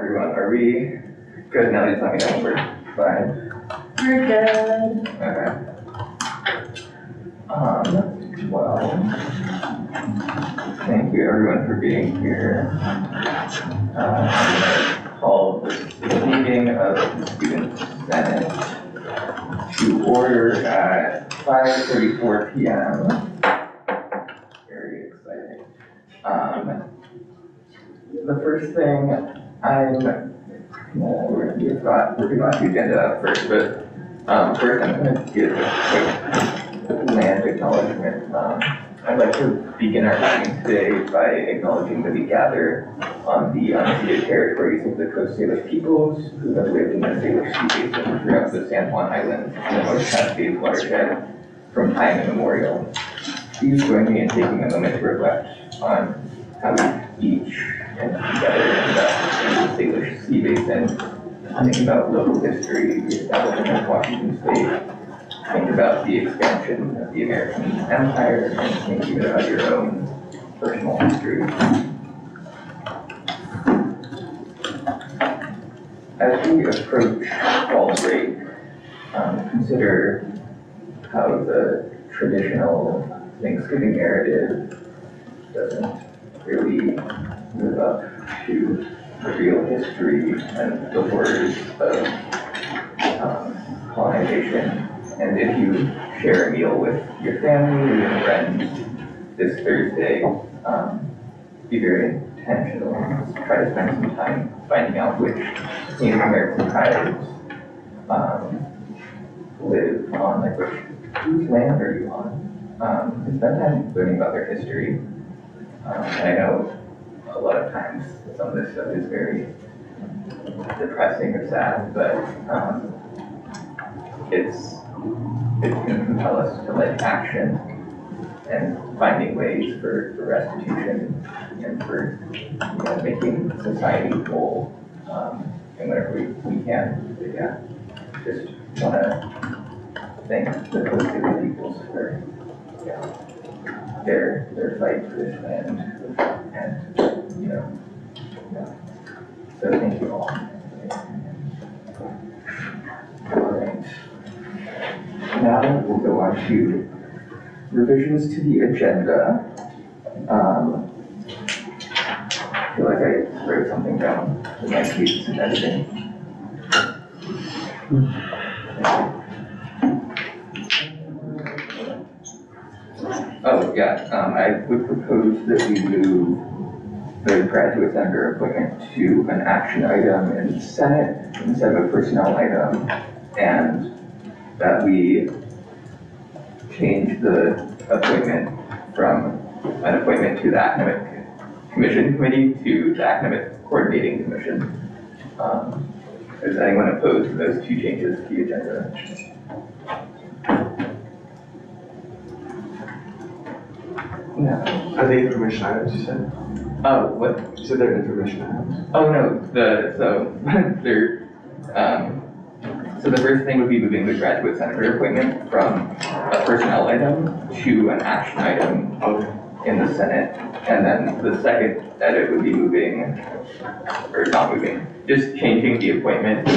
everyone. Are we good now? Just let me know if we're fine. We're good. Okay. Well, thank you everyone for being here. Call this meeting of the Student Senate to order at 5:34 p.m. Very exciting. The first thing we're going to the agenda up first, but first I'm going to give a quick land acknowledgement. I'd like to begin our meeting today by acknowledging that we gather on the unceded territories of the Coast Salish peoples who have lived in the Salish Sea Basin throughout the San Juan Islands and the North Cascades watershed from time immemorial. Please join me in taking a moment to reflect on how we each and together invest in the Salish Sea Basin, think about local history, the establishment of Washington State, think about the expansion of the American Empire, and think even about your own personal history. As we approach fall break, consider how the traditional Thanksgiving narrative doesn't really live up to the real history and the horrors of colonization. And if you share a meal with your family and friends this Thursday, be very intentional. Try to spend some time finding out which Native American tribes live on, like whose land are you on? And spend time learning about their history. And I know a lot of times some of this stuff is very depressing or sad, but it can compel us to like action and finding ways for restitution and for making society whole in whatever we can. But yeah, just want to thank the Coast Salish peoples for their fight for this land, and so thank you all. All right. Now we'll go on to revisions to the agenda. I feel like I wrote something down in my sheets and editing. Oh yeah, I would propose that we move the graduate senator appointment to an action item in the Senate instead of a personnel item, and that we change the appointment from an appointment to the Academic Commission Committee to the Academic Coordinating Commission. Is anyone opposed to those two changes to the agenda? No. Are they information items, you said? Oh, what? You said they're information items. Oh no, they're so the first thing would be moving the graduate senator appointment from a personnel item to an action item in the Senate. And then the second edit would be just changing the appointment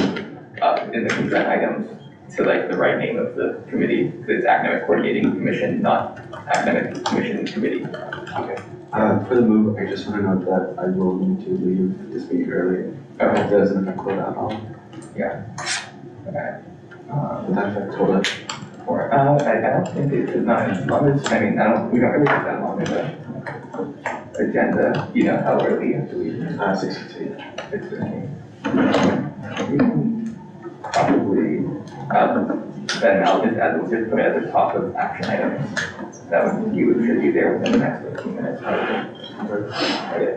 up in the consent items to like the right name of the committee. It's Academic Coordinating Commission, not Academic Commission Committee. Okay. For the move, I just want to note that I will need to leave this meeting early. Okay. If that doesn't affect quota at all. Yeah. Okay. Would that affect quota? Or I don't think it is not as long as we don't really have that long of a agenda. You know how early you have to leave? 6:15. 6:15. We can probably then we'll just put it at the top of action items. You should be there within the next 15 minutes. Okay.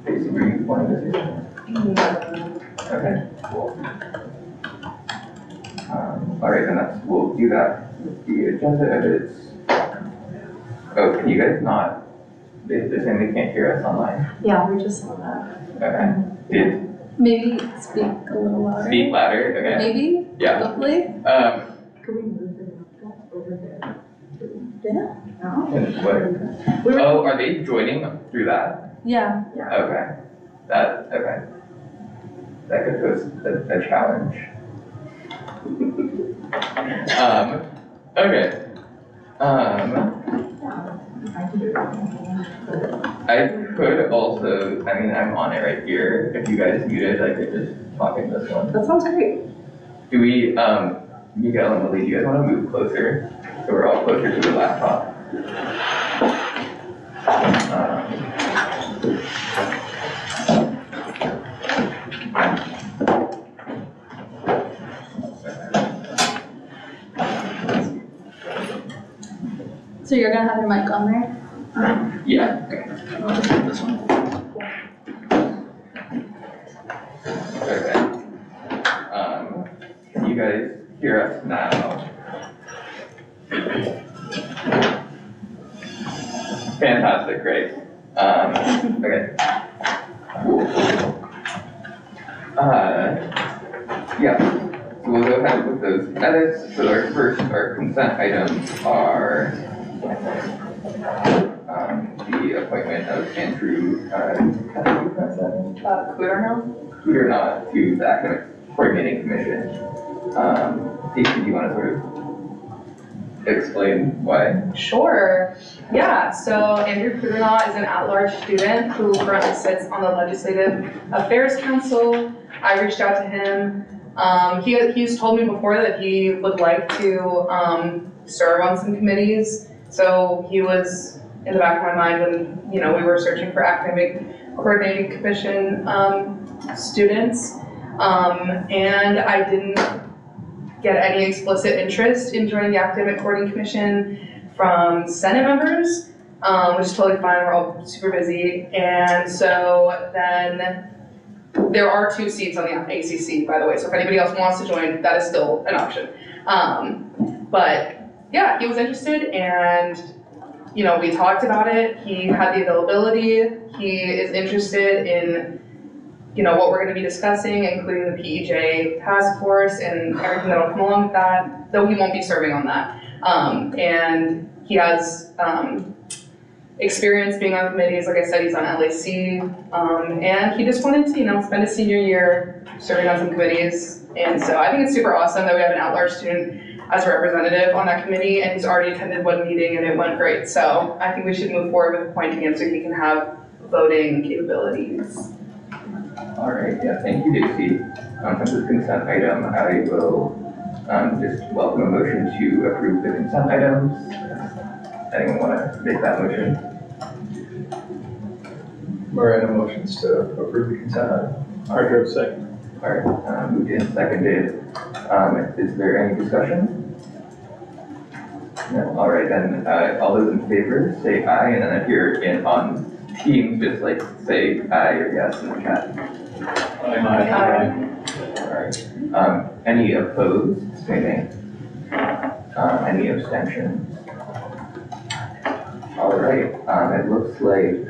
Basically, you wanted to say something? Okay, cool. All right, then we'll do that with the agenda edits. Oh, can you guys not? They're saying they can't hear us online. Yeah, we just saw that. Okay. Maybe speak a little louder. Speak louder. Okay. Maybe. Yeah. Hopefully. Can we move the laptop over there? Yeah. No. And what? Oh, are they joining through that? Yeah. Okay. Okay. that could pose a challenge. Okay. I could also, I mean, I'm on it right here. If you guys muted, I could just talk in this one. That sounds great. Do we, Miguel and Lily, do you guys want to move closer? So we're all closer to the laptop. So you're gonna have your mic on there? Yeah. Okay. I'll just put this one. Okay. Can you guys hear us now? Fantastic, great. Okay. Cool. Yeah, so we'll go ahead with those edits. So our consent items are the appointment of Andrew, Kuderna to the Academic Coordinating Commission. Stacey, do you want to sort of explain why? Sure. Yeah, so Andrew Kudernaut is an at-large student who currently sits on the Legislative Affairs Council. I reached out to him. He's told me before that he would like to serve on some committees. So he was in the back of my mind when, we were searching for Academic Coordinating Commission students. And I didn't get any explicit interest in joining the Academic Coordinating Commission from Senate members, which is totally fine, we're all super busy. And so then there are 2 seats on the ACC, by the way, so if anybody else wants to join, that is still an option. But yeah, he was interested and we talked about it, he had the availability, he is interested in what we're going to be discussing, including the PEJ task force and everything that'll come along with that, though he won't be serving on that. And he has experience being on committees, like I said, he's on LAC, and he just wanted to, spend his senior year serving on some committees. And so I think it's super awesome that we have an at-large student as a representative on that committee, and he's already attended one meeting and it went great. So I think we should move forward with appointing him so he can have voting capabilities. All right, yeah, thank you, Dixie. For this consent item, I will just welcome a motion to approve the consent items. Anyone want to make that motion? Morano motions to approve the consent item. Hargrove second. All right, moved in, seconded. Is there any discussion? No, all right, then, all those in favor, say aye, and then if you're on Teams, just say aye or yes in the chat. Aye. All right, any opposed, say nay. Any abstentions? All right, it looks like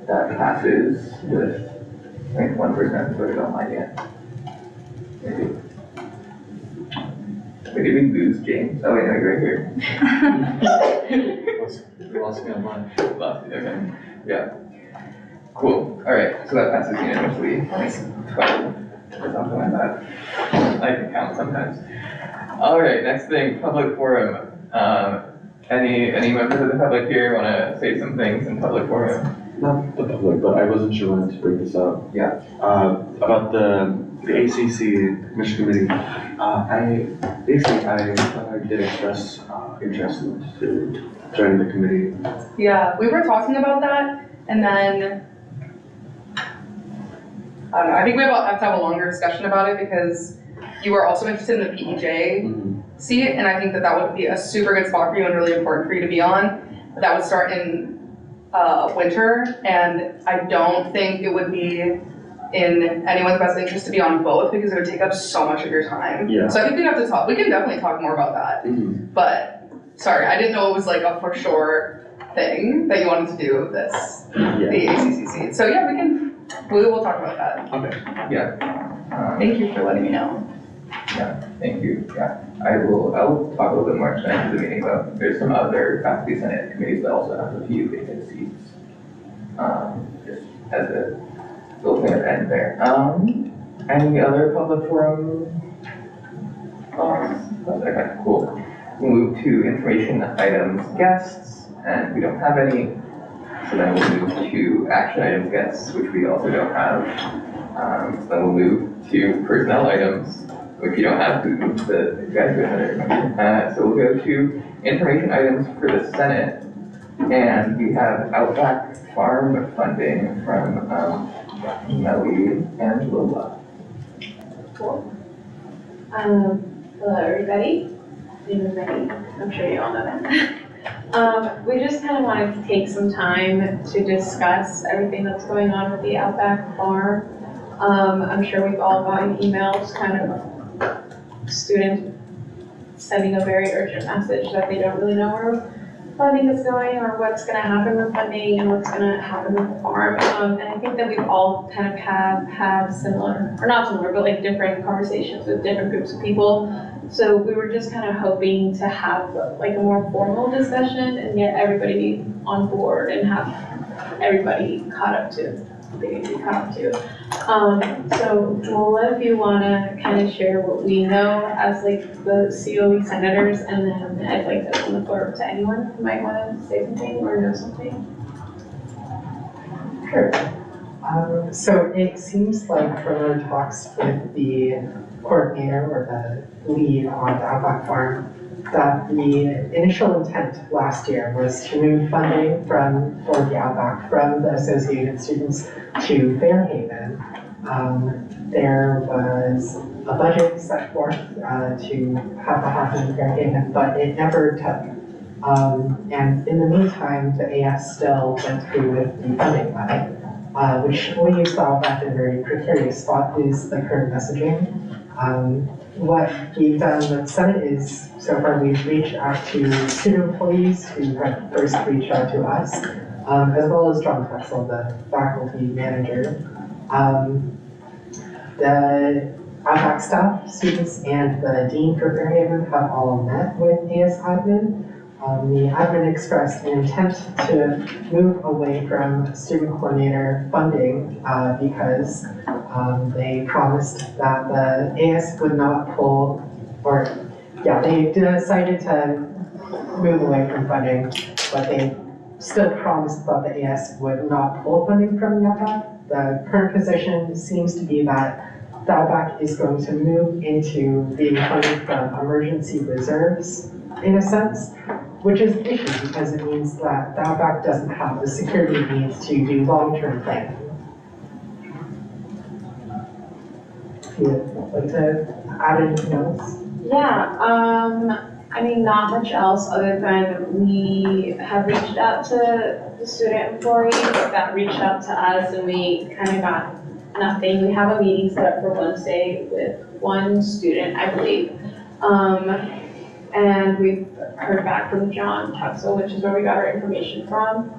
that passes with, I think 1% voted online yet. Maybe. Wait, did we lose James? Oh wait, no, you're right here. You lost me online. Lost it, okay, yeah. Cool, all right, so that passes unanimously, like 12 or something like that. I can count sometimes. All right, next thing, public forum. Any members of the public here want to say some things in public forum? Not the public, but I wasn't sure when to bring this up. Yeah. About the ACC Commission Committee. I did express interest to join the committee. Yeah, we were talking about that, and then, I don't know, I think we have to have a longer discussion about it because you were also interested in the PEJ seat, and I think that would be a super good spot for you and really important for you to be on. But that would start in winter, and I don't think it would be in anyone's best interest to be on both because it would take up so much of your time. Yeah. So I think we'd have to talk, we can definitely talk more about that. But, sorry, I didn't know it was like a for sure thing that you wanted to do with this, the ACC seat. So yeah, we will talk about that. Okay. Yeah. Thank you for letting me know. Yeah, thank you, yeah. I'll talk a little bit more at the end of the meeting, but there's some other faculty senate committees that also have a few vacant seats. Just as a little thing at the end there. Any other public forum? Okay, cool. We'll move to information items guests, and we don't have any. So then we'll move to action items guests, which we also don't have. So then we'll move to personnel items, which you don't have, the guys who have. So we'll go to information items for the Senate, and we have Outback Farm funding from Melly and Lola. Cool. Hello, everybody. My name is Betty. I'm sure you all know that. We just kind of wanted to take some time to discuss everything that's going on with the Outback Farm. I'm sure we've all gotten emails, kind of students sending a very urgent message that they don't really know where funding is going or what's going to happen with funding and what's going to happen with the farm. And I think that we've all kind of had similar, or not similar, but like different conversations with different groups of people. So we were just kind of hoping to have like a more formal discussion and get everybody on board and have everybody caught up to what they need to be caught up to. So Lola, if you want to kind of share what we know as like the COE senators, and then I'd like to open the floor to anyone who might want to say something or know something. Sure. So it seems like from our talks with the coordinator or the lead on the Outback Farm, that the initial intent last year was to move funding for the Outback from the associated students to Fairhaven. There was a budget set forth to have the happen in Fairhaven, but it never took. And in the meantime, the AS still went through with the funding letter, which leaves the Outback in a very precarious spot is the current messaging. What we've done with the Senate is, so far we've reached out to student employees who have first reached out to us, as well as John Texel, the faculty manager. The Outback staff, students, and the dean for Fairhaven have all met with AS admin. The admin expressed an intent to move away from student coordinator funding because they promised that the AS would not pull, they decided to move away from funding, but they still promised that the AS would not pull funding from the Outback. The current position seems to be that the Outback is going to move into being funded from emergency reserves, in a sense, which is an issue because it means that the Outback doesn't have the security it needs to do long-term planning. If you'd like to add anything else? Yeah, I mean, not much else other than we have reached out to the student employees that reached out to us and we kind of got nothing. We have a meeting set up for Wednesday with one student, I believe. And we've heard back from John Texel, which is where we got our information from.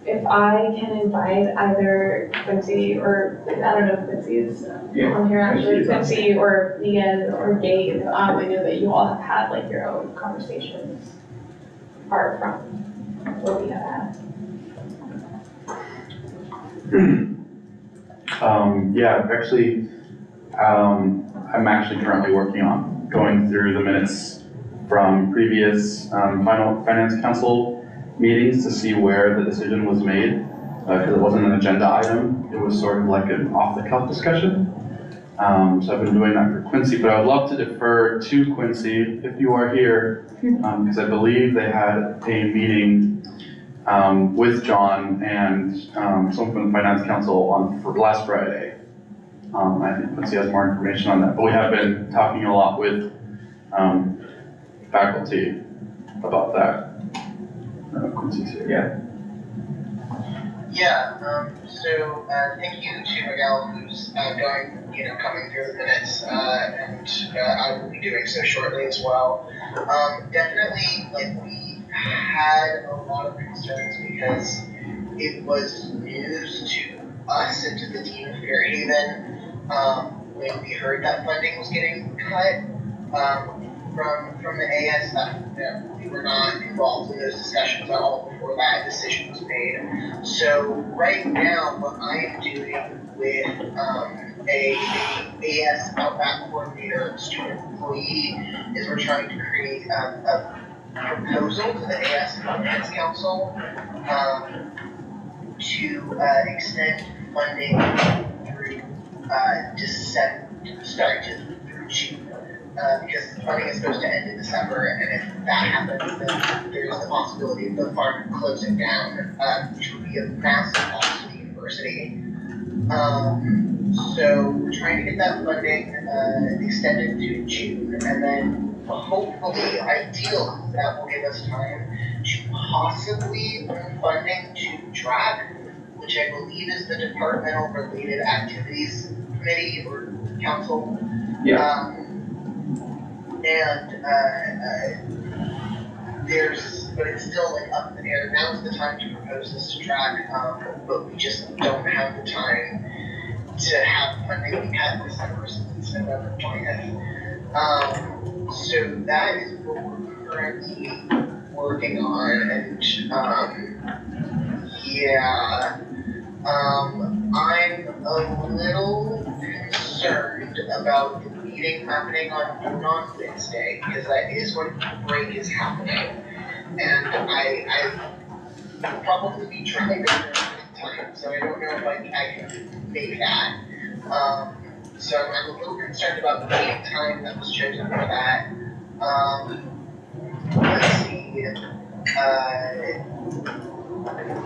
If I can invite either Quincy or, I don't know if Quincy is on here actually, Quincy or Megan or Gabe, I know that you all have had like your own conversations apart from what we have had. Yeah, actually, I'm actually currently working on going through the minutes from previous final finance council meetings to see where the decision was made, because it wasn't an agenda item. It was sort of like an off-the-cuff discussion. So I've been doing that for Quincy, but I would love to defer to Quincy if you are here, because I believe they had a meeting with John and someone from the finance council on last Friday. I think Quincy has more information on that, but we have been talking a lot with faculty about that. Quincy's here. So thank you to Miguel who's coming through the minutes, and I will be doing so shortly as well. Definitely, we had a lot of concerns because it was news to us and to the Dean of Fairhaven when we heard that funding was getting cut from the AS that we were not involved in those discussions at all before that decision was made. So right now, what I am doing with a AS Outback coordinator, student employee, is we're trying to create a proposal to the AS Finance Council to extend funding through through June. Because the funding is supposed to end in December, and if that happens, then there's the possibility of the farm closing down, which would be a massive loss to the university. So we're trying to get that funding extended to June, and then hopefully, ideally, that will give us time to possibly move funding to DRAC, which I believe is the Departmental Related Activities Committee or Council. Yeah. But it's still like up in the air. Now's the time to propose this to DRAC, but we just don't have the time to have funding be cut in December since it's November 20th. So that is what we're currently working on, and I'm a little concerned about the meeting happening on Wednesday, because that is when break is happening, and I will probably be driving during that time, so I don't know if I can make that. So I'm a little concerned about the meeting time that was chosen for that. Let's see.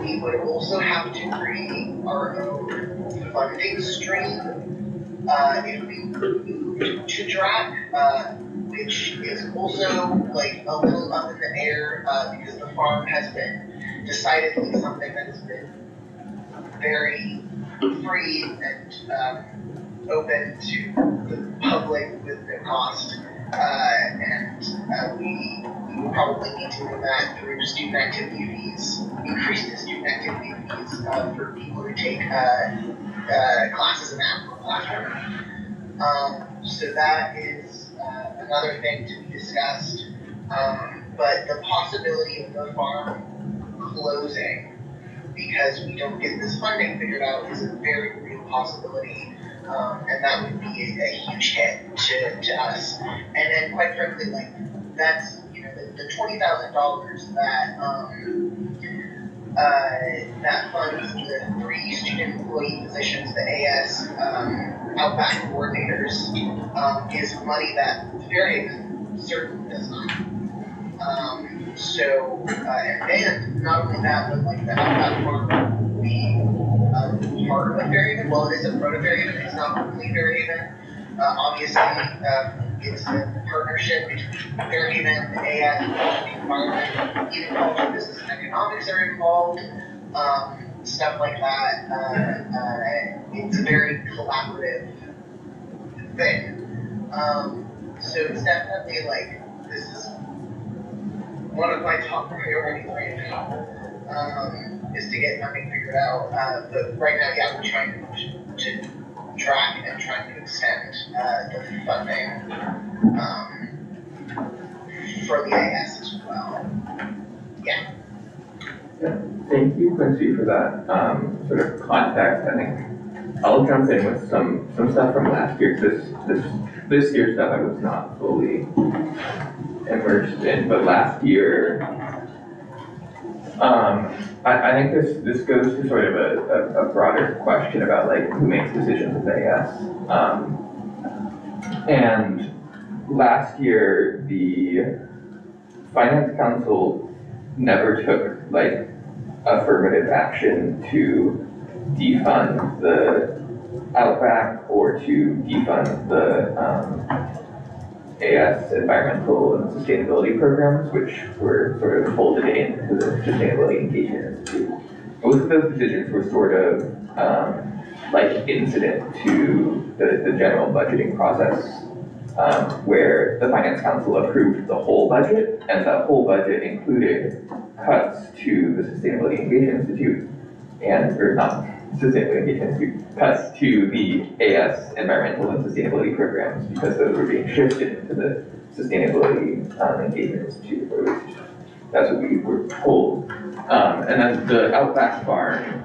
We would also have to create our own funding stream if we moved to DRAC, which is also like a little up in the air because the farm has been decidedly something that has been very free and open to the public with no cost, and we will probably need to do that through student activity fees, increase the student activity fees for people who take classes in the Apple platform. So that is another thing to be discussed. But the possibility of the farm closing because we don't get this funding figured out is a very real possibility. And that would be a huge hit to us. And then, quite frankly, like that's the $20,000 that funds the 3 student employee positions, the AS Outback coordinators, is money that Fairhaven certainly does not. And not only that, but like the Outback farm will be part of Fairhaven. Well, it is a part of Fairhaven. It's not only Fairhaven. Obviously, it's a partnership between Fairhaven, the AS, the environment, even College of Business and Economics are involved, stuff like that. It's a very collaborative thing. So it's definitely like, this is one of my top priorities right now, is to get funding figured out. But right now, yeah, we're trying to track and trying to extend the funding for the AS as well. Yeah. Thank you, Quincy, for that sort of context. I think I'll jump in with some stuff from last year. This year's stuff I was not fully immersed in, but last year, I think this goes to sort of a broader question about like who makes decisions with AS. And last year, the Finance Council never took like affirmative action to defund the Outback or to defund the AS environmental and sustainability programs, which were sort of folded into the Sustainability Engagement Institute. Both of those decisions were sort of like incident to the general budgeting process, where the Finance Council approved the whole budget, and that whole budget included cuts to the Sustainability Engagement Institute, or not Sustainability Engagement Institute, cuts to the AS environmental and sustainability programs, because those were being shifted into the Sustainability Engagement Institute, or at least that's what we were told. And then the Outback Farm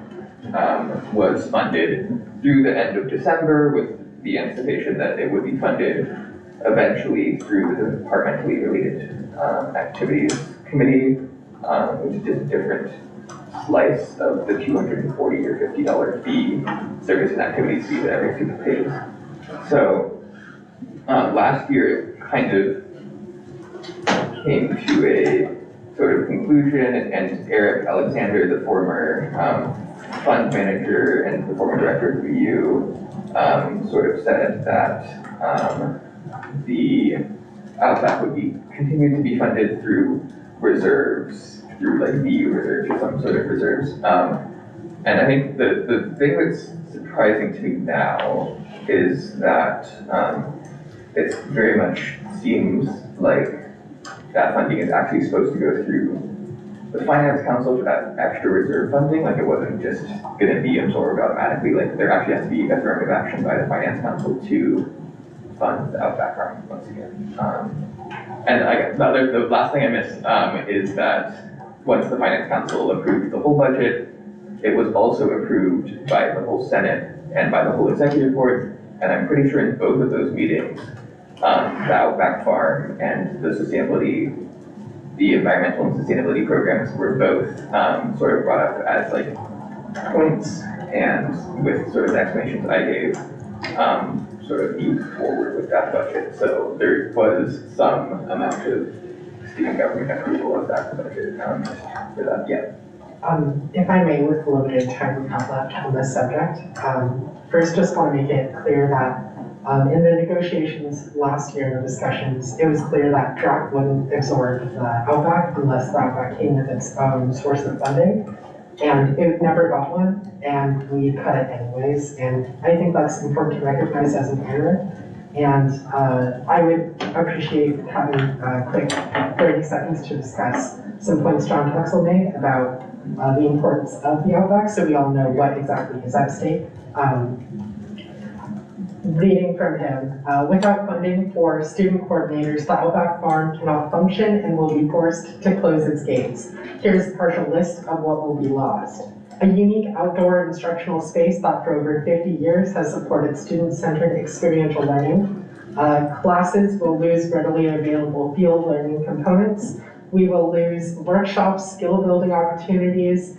was funded through the end of December with the anticipation that it would be funded eventually through the departmentally related activities committee, which is just a different slice of the $240 or $50 fee, service and activities fee that every student pays. So last year it kind of came to a sort of conclusion, and Eric Alexander, the former fund manager and the former director of the ASWWU, sort of said that the Outback would be continued to be funded through reserves, through like VU reserves or some sort of reserves. And I think the thing that's surprising to me now is that it very much seems like that funding is actually supposed to go through the finance council for that extra reserve funding. Like, it wasn't just gonna be absorbed automatically. Like, there actually has to be affirmative action by the finance council to fund the Outback Farm once again. And the last thing I missed is that once the finance council approved the whole budget, it was also approved by the whole Senate and by the whole executive board. And I'm pretty sure in both of those meetings, the Outback Farm and the environmental and sustainability programs were both sort of brought up as like points, and with sort of the explanations I gave, sort of moved forward with that budget. So there was some amount of student government approval of that budget for that, yeah. If I may, with a little bit of time we have left on this subject, first just want to make it clear that in the negotiations last year, in the discussions, it was clear that DRAC wouldn't absorb the Outback unless the Outback came with its own source of funding. And it never got one, and we cut it anyways. And I think that's important to recognize as an error. And I would appreciate having a quick 30 seconds to discuss some points John Tuxell made about the importance of the Outback, so we all know what exactly is at stake. Reading from him, without funding for student coordinators, the Outback Farm cannot function and will be forced to close its gates. Here's a partial list of what will be lost. A unique outdoor instructional space that for over 50 years has supported student-centered experiential learning. Classes will lose readily available field learning components. We will lose workshops, skill-building opportunities.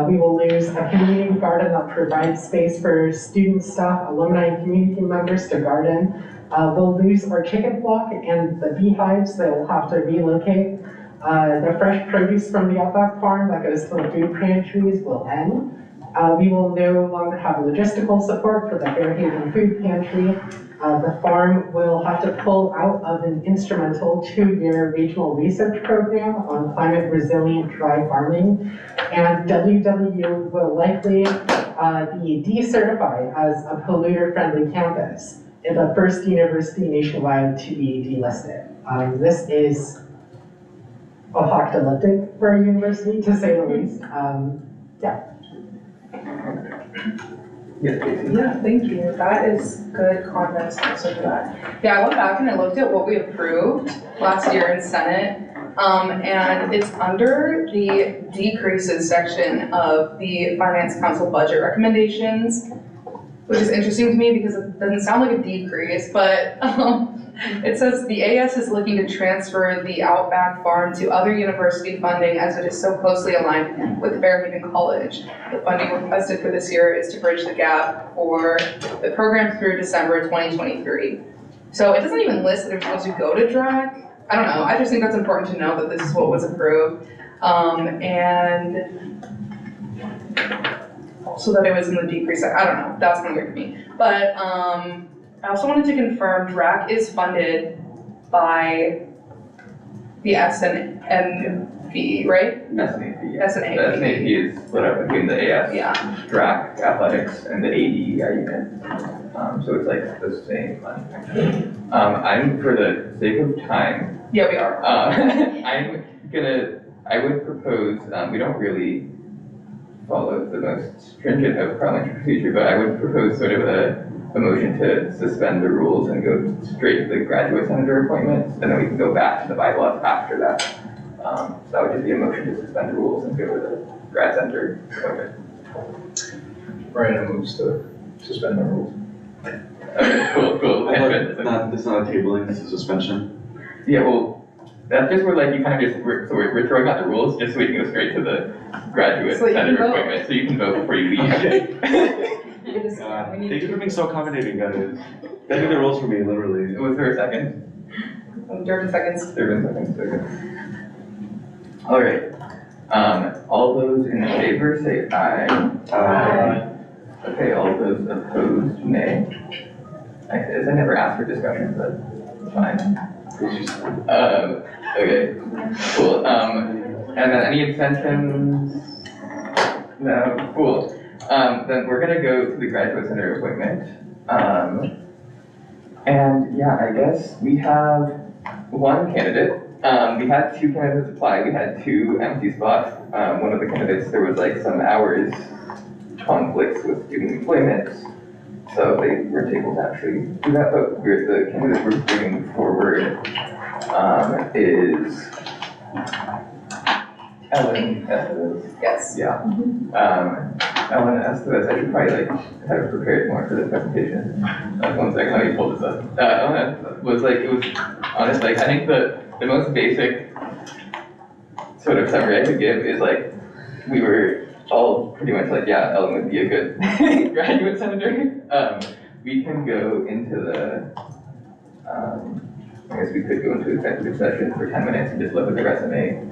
We will lose a community garden that provides space for student, staff, alumni, and community members to garden. We'll lose our chicken flock and the beehives that will have to relocate. The fresh produce from the Outback Farm that goes to the food pantries will end. We will no longer have logistical support for the Fairhaven Food Pantry. The farm will have to pull out of an instrumental 2-year regional research program on climate resilient dry farming. And ASWWU will likely be decertified as a polluter-friendly campus, and the first university nationwide to be delisted. This is apocalyptic for a university, to say the least. Yeah. Yes, Casey. Yeah, thank you. That is good context also for that. Yeah, I went back and I looked at what we approved last year in Senate, and it's under the decreases section of the Finance Council budget recommendations, which is interesting to me because it doesn't sound like a decrease, but it says the AS is looking to transfer the Outback Farm to other university funding as it is so closely aligned with Fairhaven College. The funding requested for this year is to bridge the gap for the program through December 2023. So it doesn't even list that it's supposed to go to DRAC. I don't know, I just think that's important to know that this is what was approved. And so that it was in the decrease, I don't know, that's kind of weird to me. But I also wanted to confirm DRAC is funded by the SNV, right? SNAP, yeah. SNAP. The SNAP is split up between the AS, Yeah. DRAC, athletics, and the AD unit. So it's like the same money. I'm, for the sake of time, Yeah, we are. I would propose, we don't really follow the most stringent of parliamentary procedure, but I would propose sort of a motion to suspend the rules and go straight to the graduate senator appointments, and then we can go back to the bylaws after that. So that would just be a motion to suspend the rules and go to the grad senator appointment. Brian moves to suspend the rules. Okay, cool. It's not a tabling, it's a suspension. Yeah, well, that's just where like you kind of just, we're throwing out the rules just so we can go straight to the graduate So you can senator vote. appointment, so you can vote before you leave. God, thank you for being so accommodating, guys. That are the rules for me, literally. Was there a second? Durban seconds. Okay. All right, all those in favor say aye. Okay, all those opposed, nay. I never asked for discussion, but fine. Okay, cool, and then any abstentions? No, cool. Then we're gonna go to the graduate center appointment. And yeah, I guess we have one candidate. We had two candidates apply, we had two empty spots. One of the candidates, there was like some hours conflicts with student employment, so they weren't able to actually do that, but the candidate we're bringing forward, is Ellen Estevez. Yes. Yeah. Ellen Estevez, I should probably like have prepared more for this presentation. One second, let me pull this up. Ellen Estevez was like, it was honestly, like, I think the most basic sort of summary I could give is like, we were all pretty much like, yeah, Ellen would be a good graduate senator. We can go into the, I guess we could go into executive session for 10 minutes and just look at the resume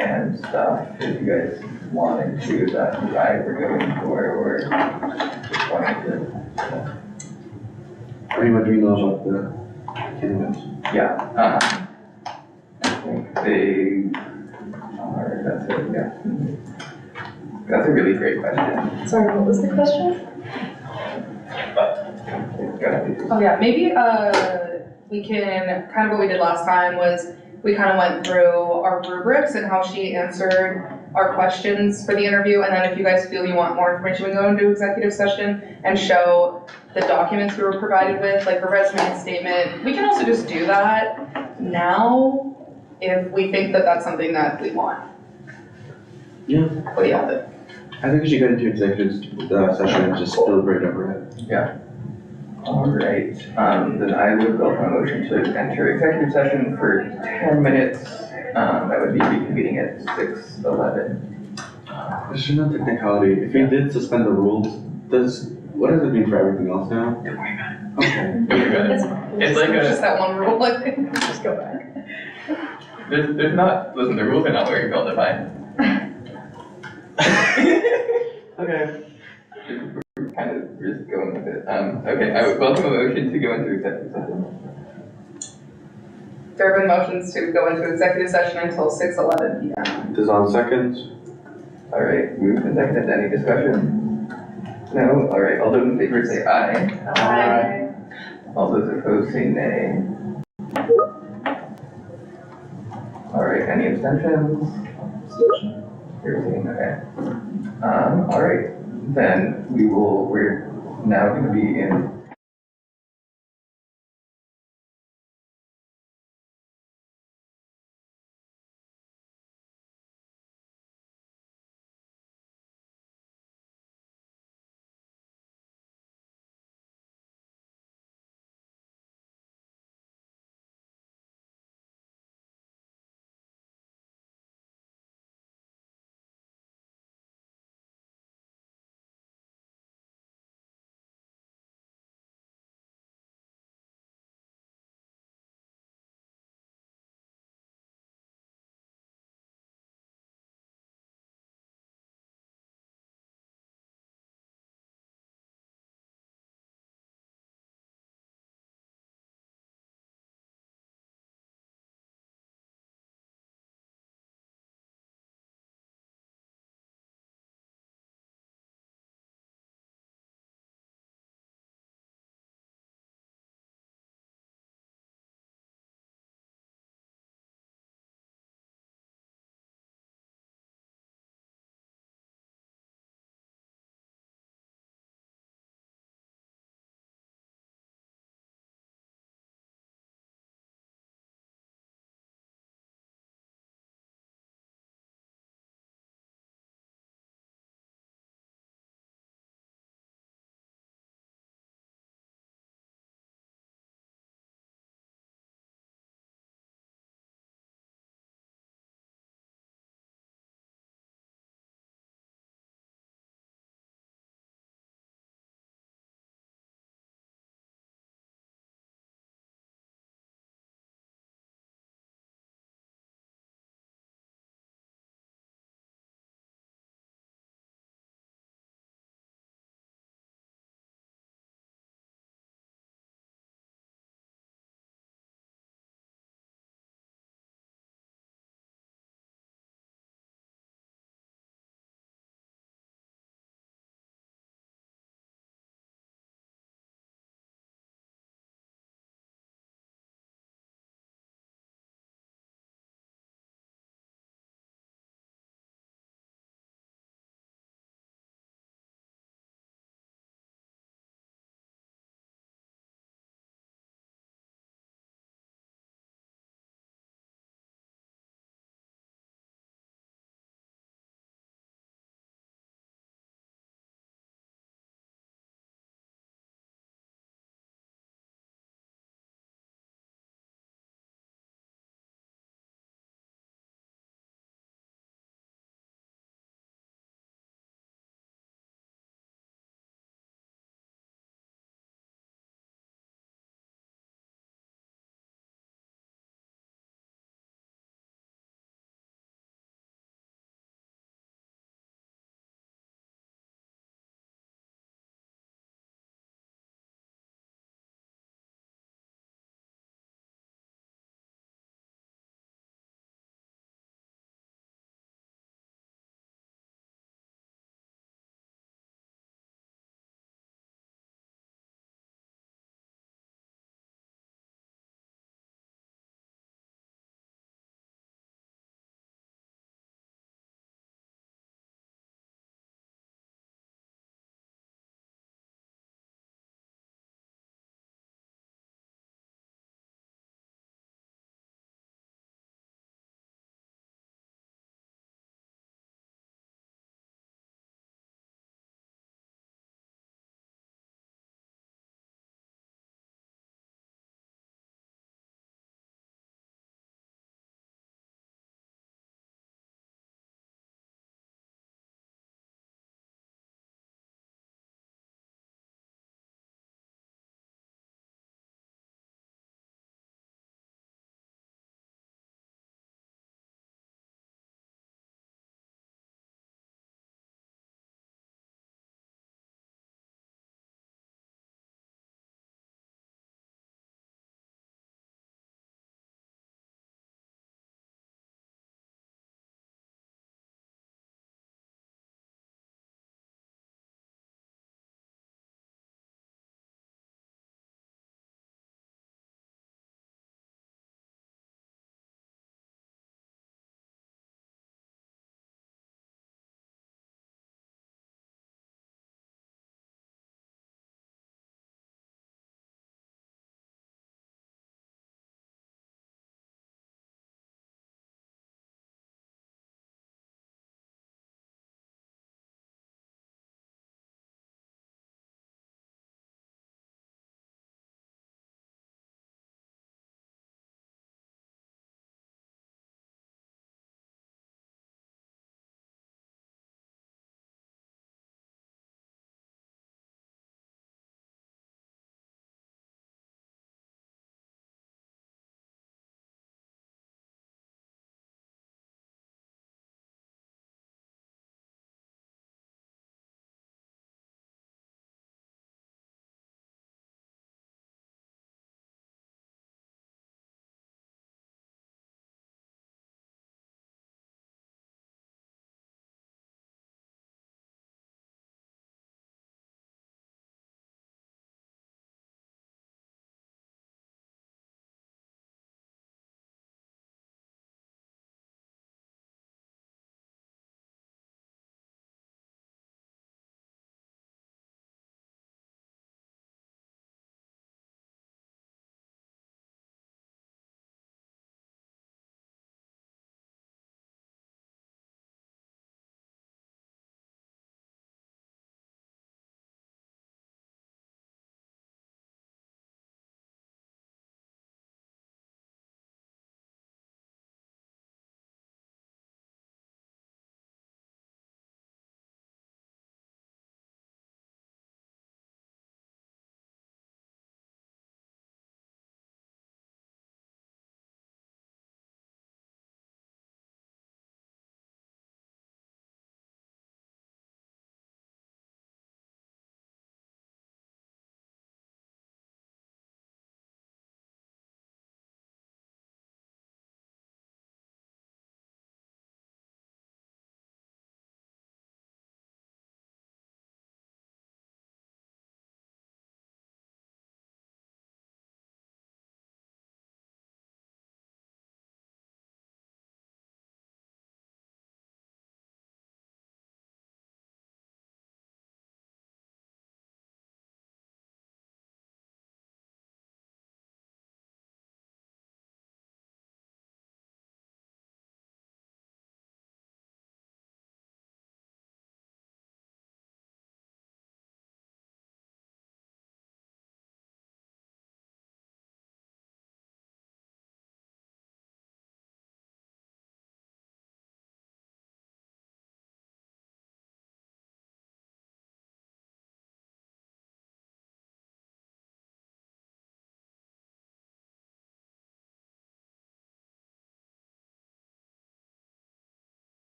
and stuff, if you guys wanted to, is that the guy we're going for, or just wanted to? Are you wondering about the candidates? Yeah, I think they are, that's it, yeah. That's a really great question. Sorry, what was the question? It's gotta be. Oh yeah, maybe, we can, kind of what we did last time was, we kind of went through our rubrics and how she answered our questions for the interview, and then if you guys feel you want more information, we can go into executive session and show the documents we were provided with, like the resume and statement. We can also just do that now, if we think that that's something that we want. Yeah. What do y'all think? I think we should get into executive session and just deliberate over it. Yeah. All right, then I would welcome a motion to enter executive session for 10 minutes. That would be reconvening at 6:11. There's no technicality. If we did suspend the rules, what does it mean for everything else now? Okay. It's like Just that one rule, like, Just go back. there's not, listen, the rules are not very well defined. Okay. We're kind of just going with it. Okay, I would welcome a motion to go into executive session. there have been motions to go into executive session until 6:11 p.m. Dazan seconds. All right, moved and seconded, any discussion? No? All right, all those in favor say aye. Aye. All those opposed say nay. All right, any abstentions? You're saying, okay. All right, then we're now going to be in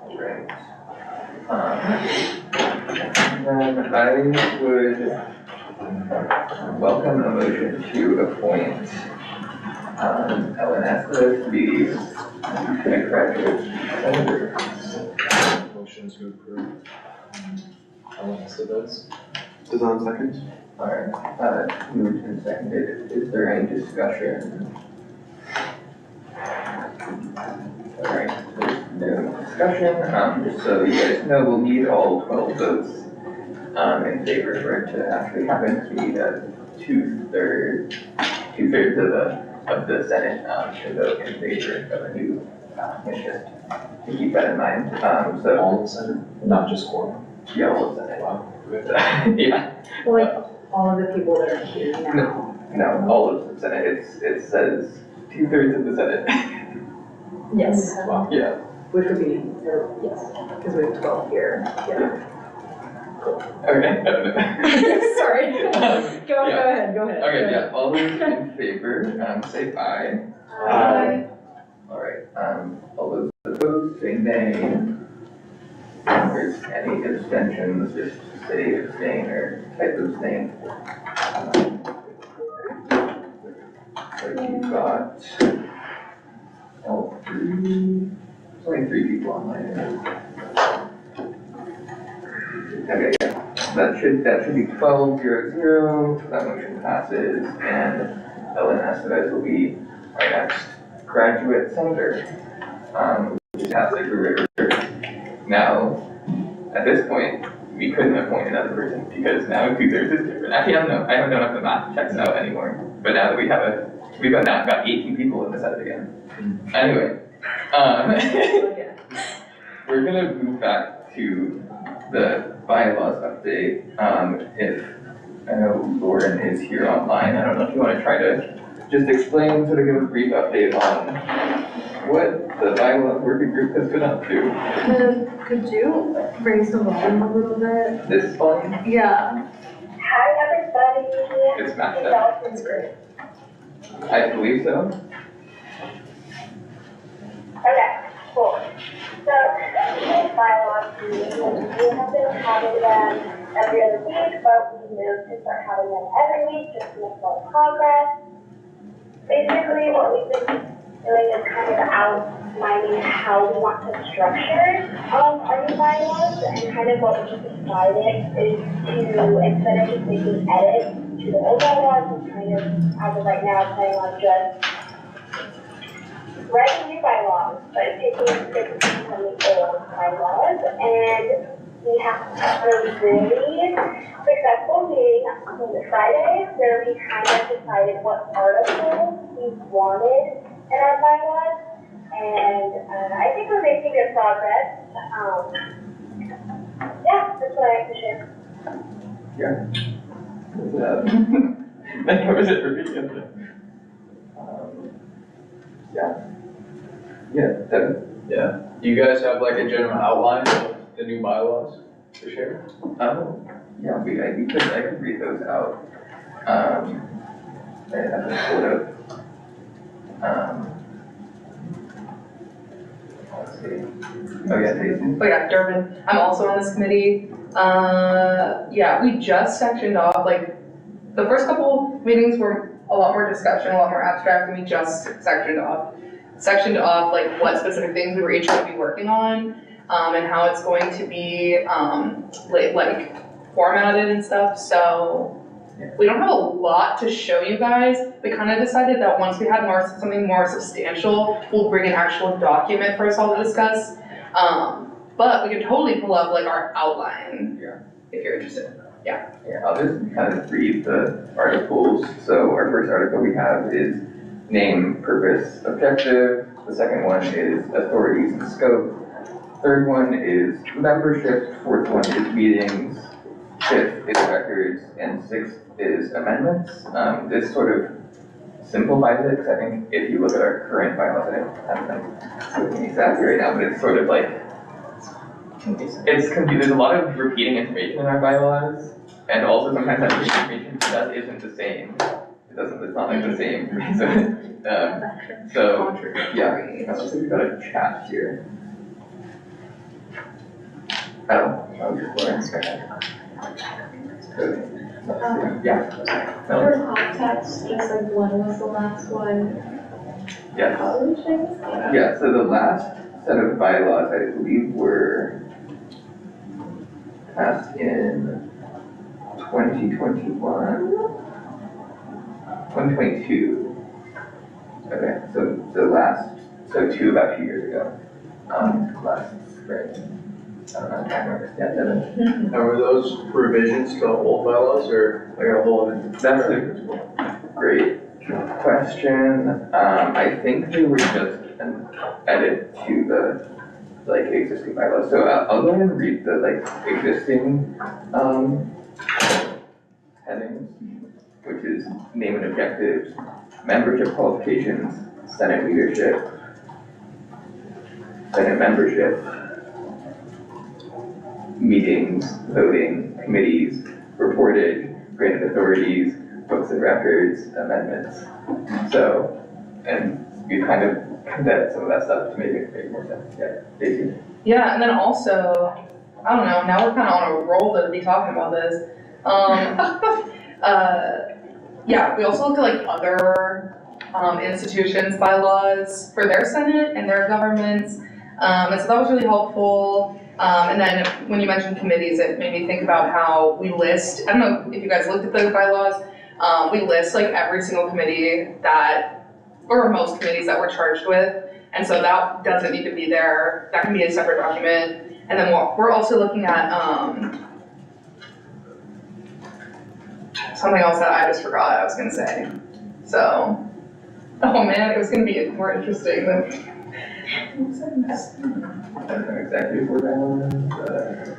Alright. Then I would welcome a motion to appoint Ellen Estes to be a graduate senator. Motion to approve. Ellen Estevez. Design seconds? Alright, moved and seconded. Is there any discussion? Alright, there's no discussion. Just so you guys know, we'll need all 12 votes in favor for it to actually happen. So we need a two-thirds of the Senate to vote in favor of a new mission. To keep that in mind. So All of the Senate, not just quorum. yeah, all of the Senate. Wow. Yeah. Well, like, all of the people that are here now. No, all of the Senate. It says 2/3 of the Senate. Yes. Wow. Yeah. Which would be, yes, because we have 12 here. Yeah. Okay. Sorry. Go Yeah. ahead, go ahead. Okay, yeah, all those in favor, say aye. Aye. Alright, all those opposed, say nay. If there's any abstentions, just say abstain or type abstain. So you've got all three, there's only 3 people online. Okay, yeah, that should be 12-0-0, that motion passes, and Ellen Estevez will be our next graduate senator. Which is fantastic, now, at this point, we couldn't appoint another person, because now 2/3 is different. Actually, I don't know if the math checks out anymore, but now that we've got 18 people in the Senate again. Anyway, we're gonna move back to the bylaws update. If, I know Lauren is here online, I don't know if you wanna try to just explain, sort of give a brief update on what the bylaws working group has been up to. Could you raise the volume a little bit? This volume, Yeah. Hi, everybody. it's matched up, That's great. I believe so. Okay, cool. So, this bylaws meeting, we have been having them every other week, but we moved to start having them every week just to make more progress. Basically, what we've been doing is kind of outlining how we want to structure our new bylaws, and kind of what we decided is to, instead of just making edits to the old bylaws, we're kind of, as of right now, planning on just writing new bylaws, but taking things from the old bylaws, and we have a really successful meeting on Friday where we kind of decided what articles we wanted in our bylaws, and I think we're making good progress. Yeah, that's what I have to share. That covers it for me. Yeah, Devin. Yeah. Do you guys have like a general outline of the new bylaws to share? Yeah, I could read those out. I have to pull it up. Let's see. Oh, yeah, Jason. Oh yeah, Durbin, I'm also on this committee. Yeah, we just sectioned off, like, the first couple meetings were a lot more discussion, a lot more abstract, and we just sectioned off like what specific things we were each going to be working on, and how it's going to be, like formatted and stuff, so we don't have a lot to show you guys. We kind of decided that once we had something more substantial, we'll bring an actual document for us all to discuss. But we can totally pull up like our outline, if you're interested. Yeah, I'll just kind of read the articles. So our first article we have is name, purpose, objective. The second one is authorities and scope. Third one is membership. Fourth one is meetings. Fifth is records, and sixth is amendments. This sort of simplifies it, because I think if you look at our current bylaws, I don't have them with me exactly right now, but it's sort of like confusing. It's confusing, there's a lot of repeating information in our bylaws, and also sometimes that information isn't the same. It's not like the same, so, yeah, let's just think about a chat here. Oh, just yeah. No, For context, just like when was the last one yes. published, I guess? Yeah, so the last set of bylaws, I believe, were passed in 2021? 2022. Okay, so about 2 years ago, last spring. I don't know, I can't understand that. And were those revisions to old bylaws or like a whole new? That's a great question. I think they were just an edit to the, like, existing bylaws. So I'll go ahead and read the, like, existing, headings, which is name and objectives, membership qualifications, Senate leadership, Senate membership, meetings, voting, committees, reported, granted authorities, books and records, amendments. So, and we kind of condensed some of that stuff to make it make more sense. Yeah, Daisy? Yeah, and then also, I don't know, now we're kind of on a roll to be talking about this. Yeah, we also look at like other institutions' bylaws for their senate and their governments. And so that was really helpful. And then when you mentioned committees, it made me think about how we list, I don't know if you guys looked at the bylaws, we list like every single committee that, or most committees that we're charged with. And so that doesn't need to be there, that can be a separate document. And then we're also looking at something else that I just forgot I was gonna say. So, oh man, it was gonna be more interesting than. Executive order.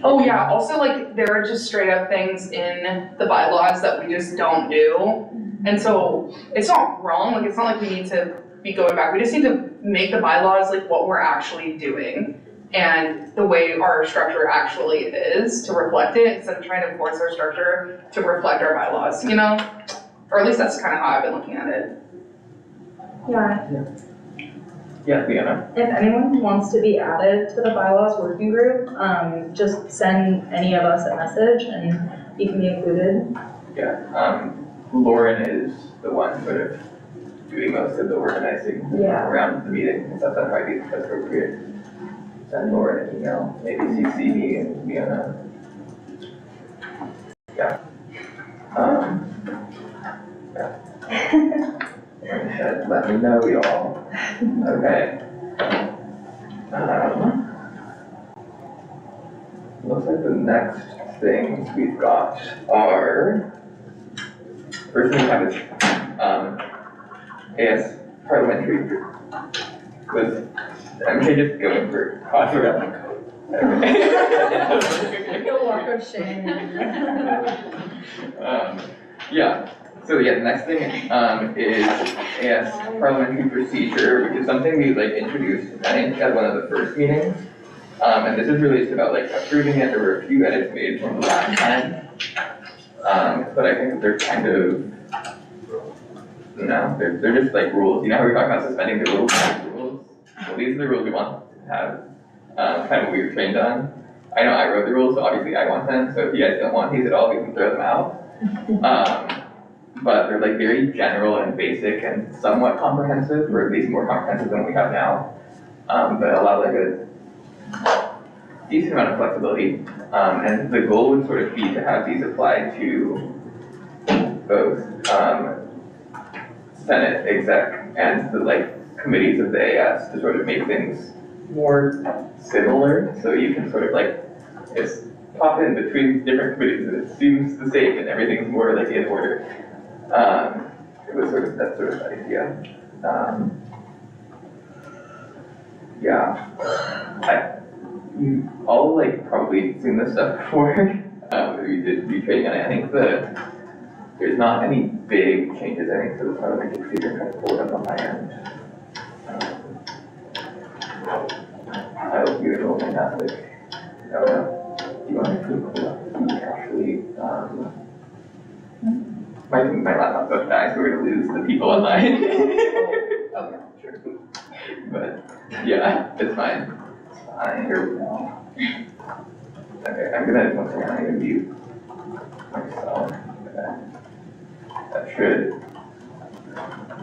Oh yeah, also like there are just straight up things in the bylaws that we just don't do. And so it's not wrong, like it's not like we need to be going back, we just need to make the bylaws like what we're actually doing and the way our structure actually is to reflect it instead of trying to force our structure to reflect our bylaws, you know? Or at least that's kind of how I've been looking at it. Yeah, Yeah, Leanna. if anyone wants to be added to the bylaws working group, just send any of us a message and you can be included. Yeah, Lauren is the one sort of doing most of the organizing Yeah. around the meeting, and stuff that might be appropriate. Send Lauren an email, maybe CC me and Leanna. Yeah. Let me know, y'all. Okay. Looks like the next things we've got are, first thing we have is, AS parliamentary. Was MJ just going for coffee around my coat? Okay. You'll walk of shame. Yeah, so yeah, the next thing, is AS parliamentary procedure, which is something we like introduced, I think, at one of the first meetings. And this is really just about like approving it. There were a few edits made from the last time. But I think that they're kind of, no, they're just like rules. You know how we were talking about suspending the rules? Well, these are the rules we want to have, kind of what we were trained on. I know I wrote the rules, so obviously I want them, so if you guys don't want these at all, we can throw them out. But they're like very general and basic and somewhat comprehensive, or at least more comprehensive than we have now. But allow like a decent amount of flexibility. And the goal would sort of be to have these apply to both, Senate exec and the like committees of the AS to sort of make things more similar, so you can sort of like, it's pop in between different committees and it seems the same and everything's more like in order. It was sort of that sort of idea. Yeah, you all like probably seen this stuff before. We did retraining on it. I think there's not any big changes. I think so. The parliamentary procedure kind of pulled up on my end. I hope you are all fantastic. I don't know. Do you want to actually, my laptop's about to die, so we're gonna lose the people online. Okay. Sure. But, yeah, it's fine. It's fine. Here we go. Okay, I'm gonna mute myself. Okay. That should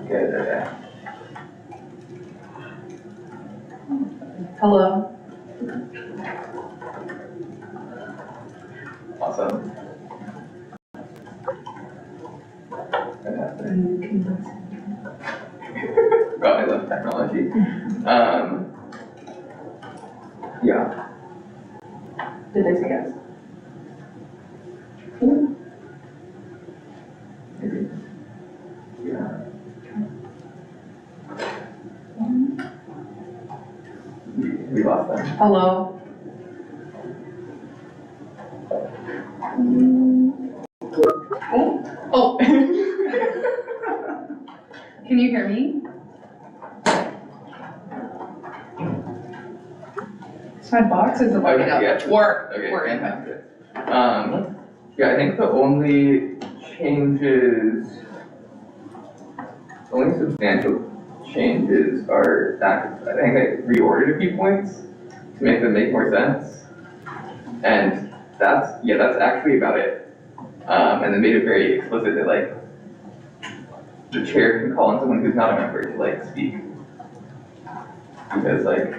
get it. Okay. Hello. Awesome. God, I love technology. Yeah. Did they say yes? Maybe. Yeah. We lost them. Hello. Oh. Can you hear me? So my box is Okay, lighting up. yeah. Work. Okay, fantastic. Yeah, I think the only changes, the only substantial changes are that, I think I reordered a few points to make them make more sense. And that's actually about it. And then made it very explicit that like, the chair can call on someone who's not a member to like speak. Because like,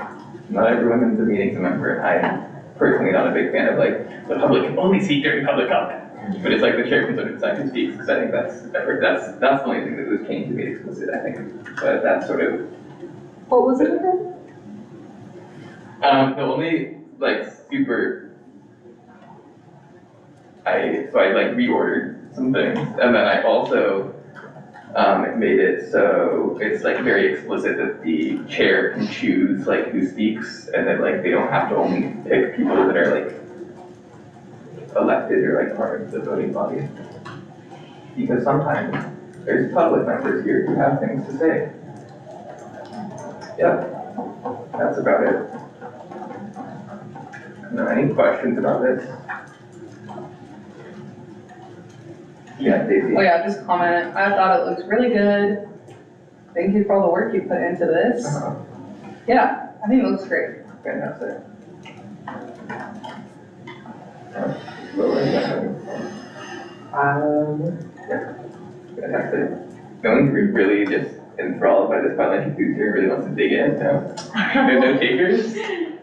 not everyone in the meeting's a member, and I'm personally not a big fan of like, the public can only speak during public comment. But it's like the chair can sort of decide who speaks, because I think that's the only thing that was changed to be explicit, I think. But that's sort of. What was it again? The only like I like reordered some things, and then I also made it so it's like very explicit that the chair can choose like who speaks, and then like they don't have to only pick people that are like elected or like part of the voting body. Because sometimes there's public members here who have things to say. Yeah, that's about it. No, any questions about this? Yeah, Daisy. Oh yeah, just comment. I thought it looks really good. Thank you for all the work you put into this. Yeah, I think it looks great. Fantastic. Fantastic. No one's really just enthralled by this parliamentary procedure, really wants to dig in, no? There's no takers?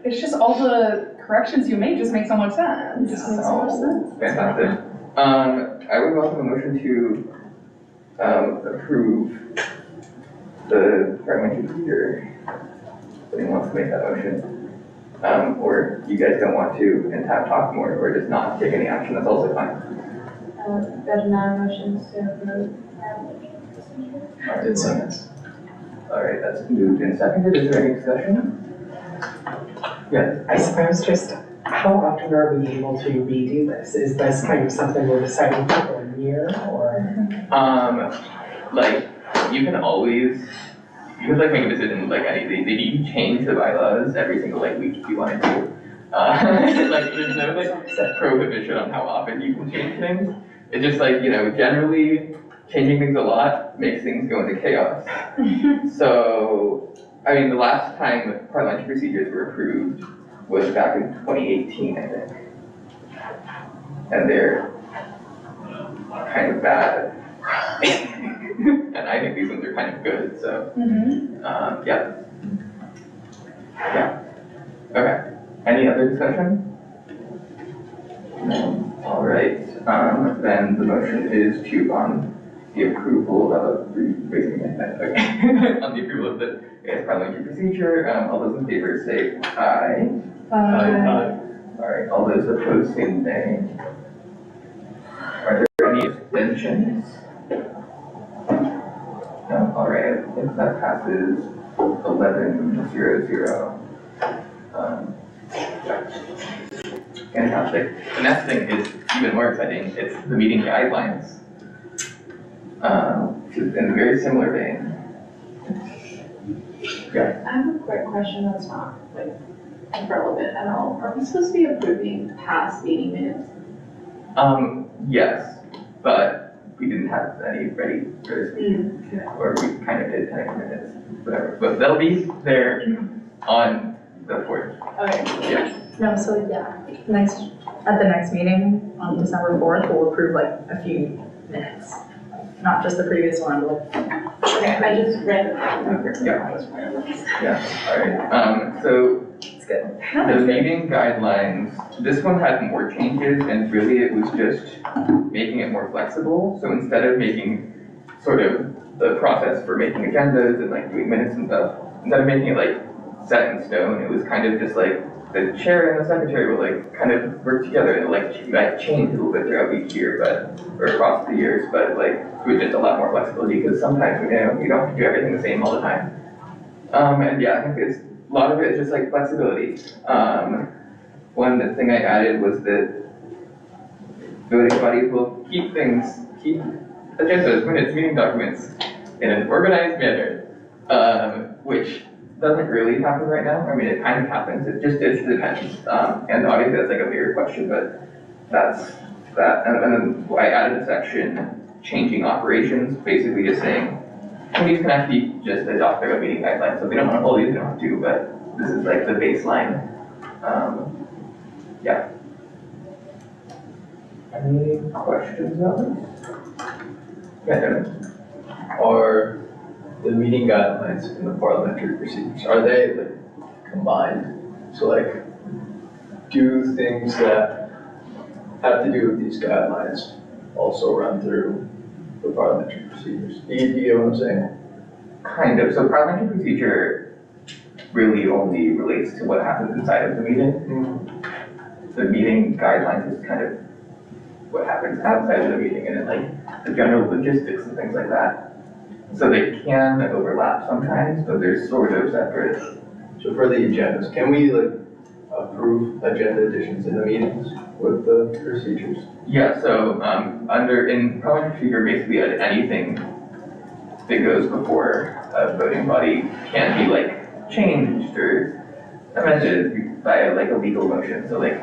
It's just all the corrections you made just make so much sense. Just makes so much sense. Fantastic. I would welcome a motion to, approve the parliamentary procedure. If anyone wants to make that motion. Or you guys don't want to and talk more, or just not take any action, that's also fine. There's no motions to approve. Did seconds. All right, that's moved and seconded. Is there any discussion? Yes. I suppose just how often are we able to redo this? Is this kind of something we're deciding for a year or? Like, you can always, you could like make a decision like anything. You can change the bylaws every single like week if you wanted to. Like, there's no like prohibition on how often you can change things. It's just like, you know, generally changing things a lot makes things go into chaos. So, I mean, the last time parliamentary procedures were approved was back in 2018, I think. And they're kind of bad. And I think these ones are kind of good, so, yeah. Yeah, okay. Any other discussion? No, all right, then the motion is to, on the approval of, raising my hand, okay. On the approval of the parliamentary procedure, all those in favor say aye. All right, all those opposed say nay. Are there any abstentions? No, all right, if that passes 11-0-0. Fantastic. The next thing is even more exciting. It's the meeting guidelines. In a very similar vein. Yeah. I have a quick question that's not like relevant at all? Are we supposed to be approving past meeting minutes? Yes, but we didn't have any ready for this meeting, or we kind of did 10 minutes, whatever, but they'll be there on the 4th. Okay. No, so yeah, at the next meeting on December 4th, we'll approve like a few minutes. Not just the previous one, but Okay, I just read it. Yeah, alright, so it's good. the meeting guidelines, this one had more changes, and really it was just making it more flexible. So instead of making sort of the process for making agendas and like doing minutes and stuff, instead of making it like set in stone, it was kind of just like the chair and the secretary will like kind of work together, and like might change a little bit throughout each year, or across the years, but like with just a lot more flexibility, because sometimes you don't have to do everything the same all the time. And yeah, I think a lot of it is just like flexibility. One thing I added was that voting bodies will keep agendas, minutes, meeting documents in an organized manner, which doesn't really happen right now. I mean, it kind of happens, it depends. And obviously that's like a bigger question, but that's that. And then I added a section changing operations, basically just saying, committees can actually just adopt their own meeting guidelines. So if they don't want to hold these, they don't have to, but this is like the baseline. Yeah. Any questions about this? Yeah, Devin? Are the meeting guidelines and the parliamentary procedures, are they like combined? So like, do things that have to do with these guidelines also run through the parliamentary procedures? Do you get what I'm saying? Kind of. So parliamentary procedure really only relates to what happens inside of the meeting. The meeting guidelines is kind of what happens outside of the meeting, and then like the general logistics and things like that. So they can overlap sometimes, but they're sort of separate. So for the agendas, can we like approve agenda additions in the meetings with the procedures? Yeah, so in parliamentary procedure, basically anything that goes before a voting body can be like changed or amended by like a legal motion. So like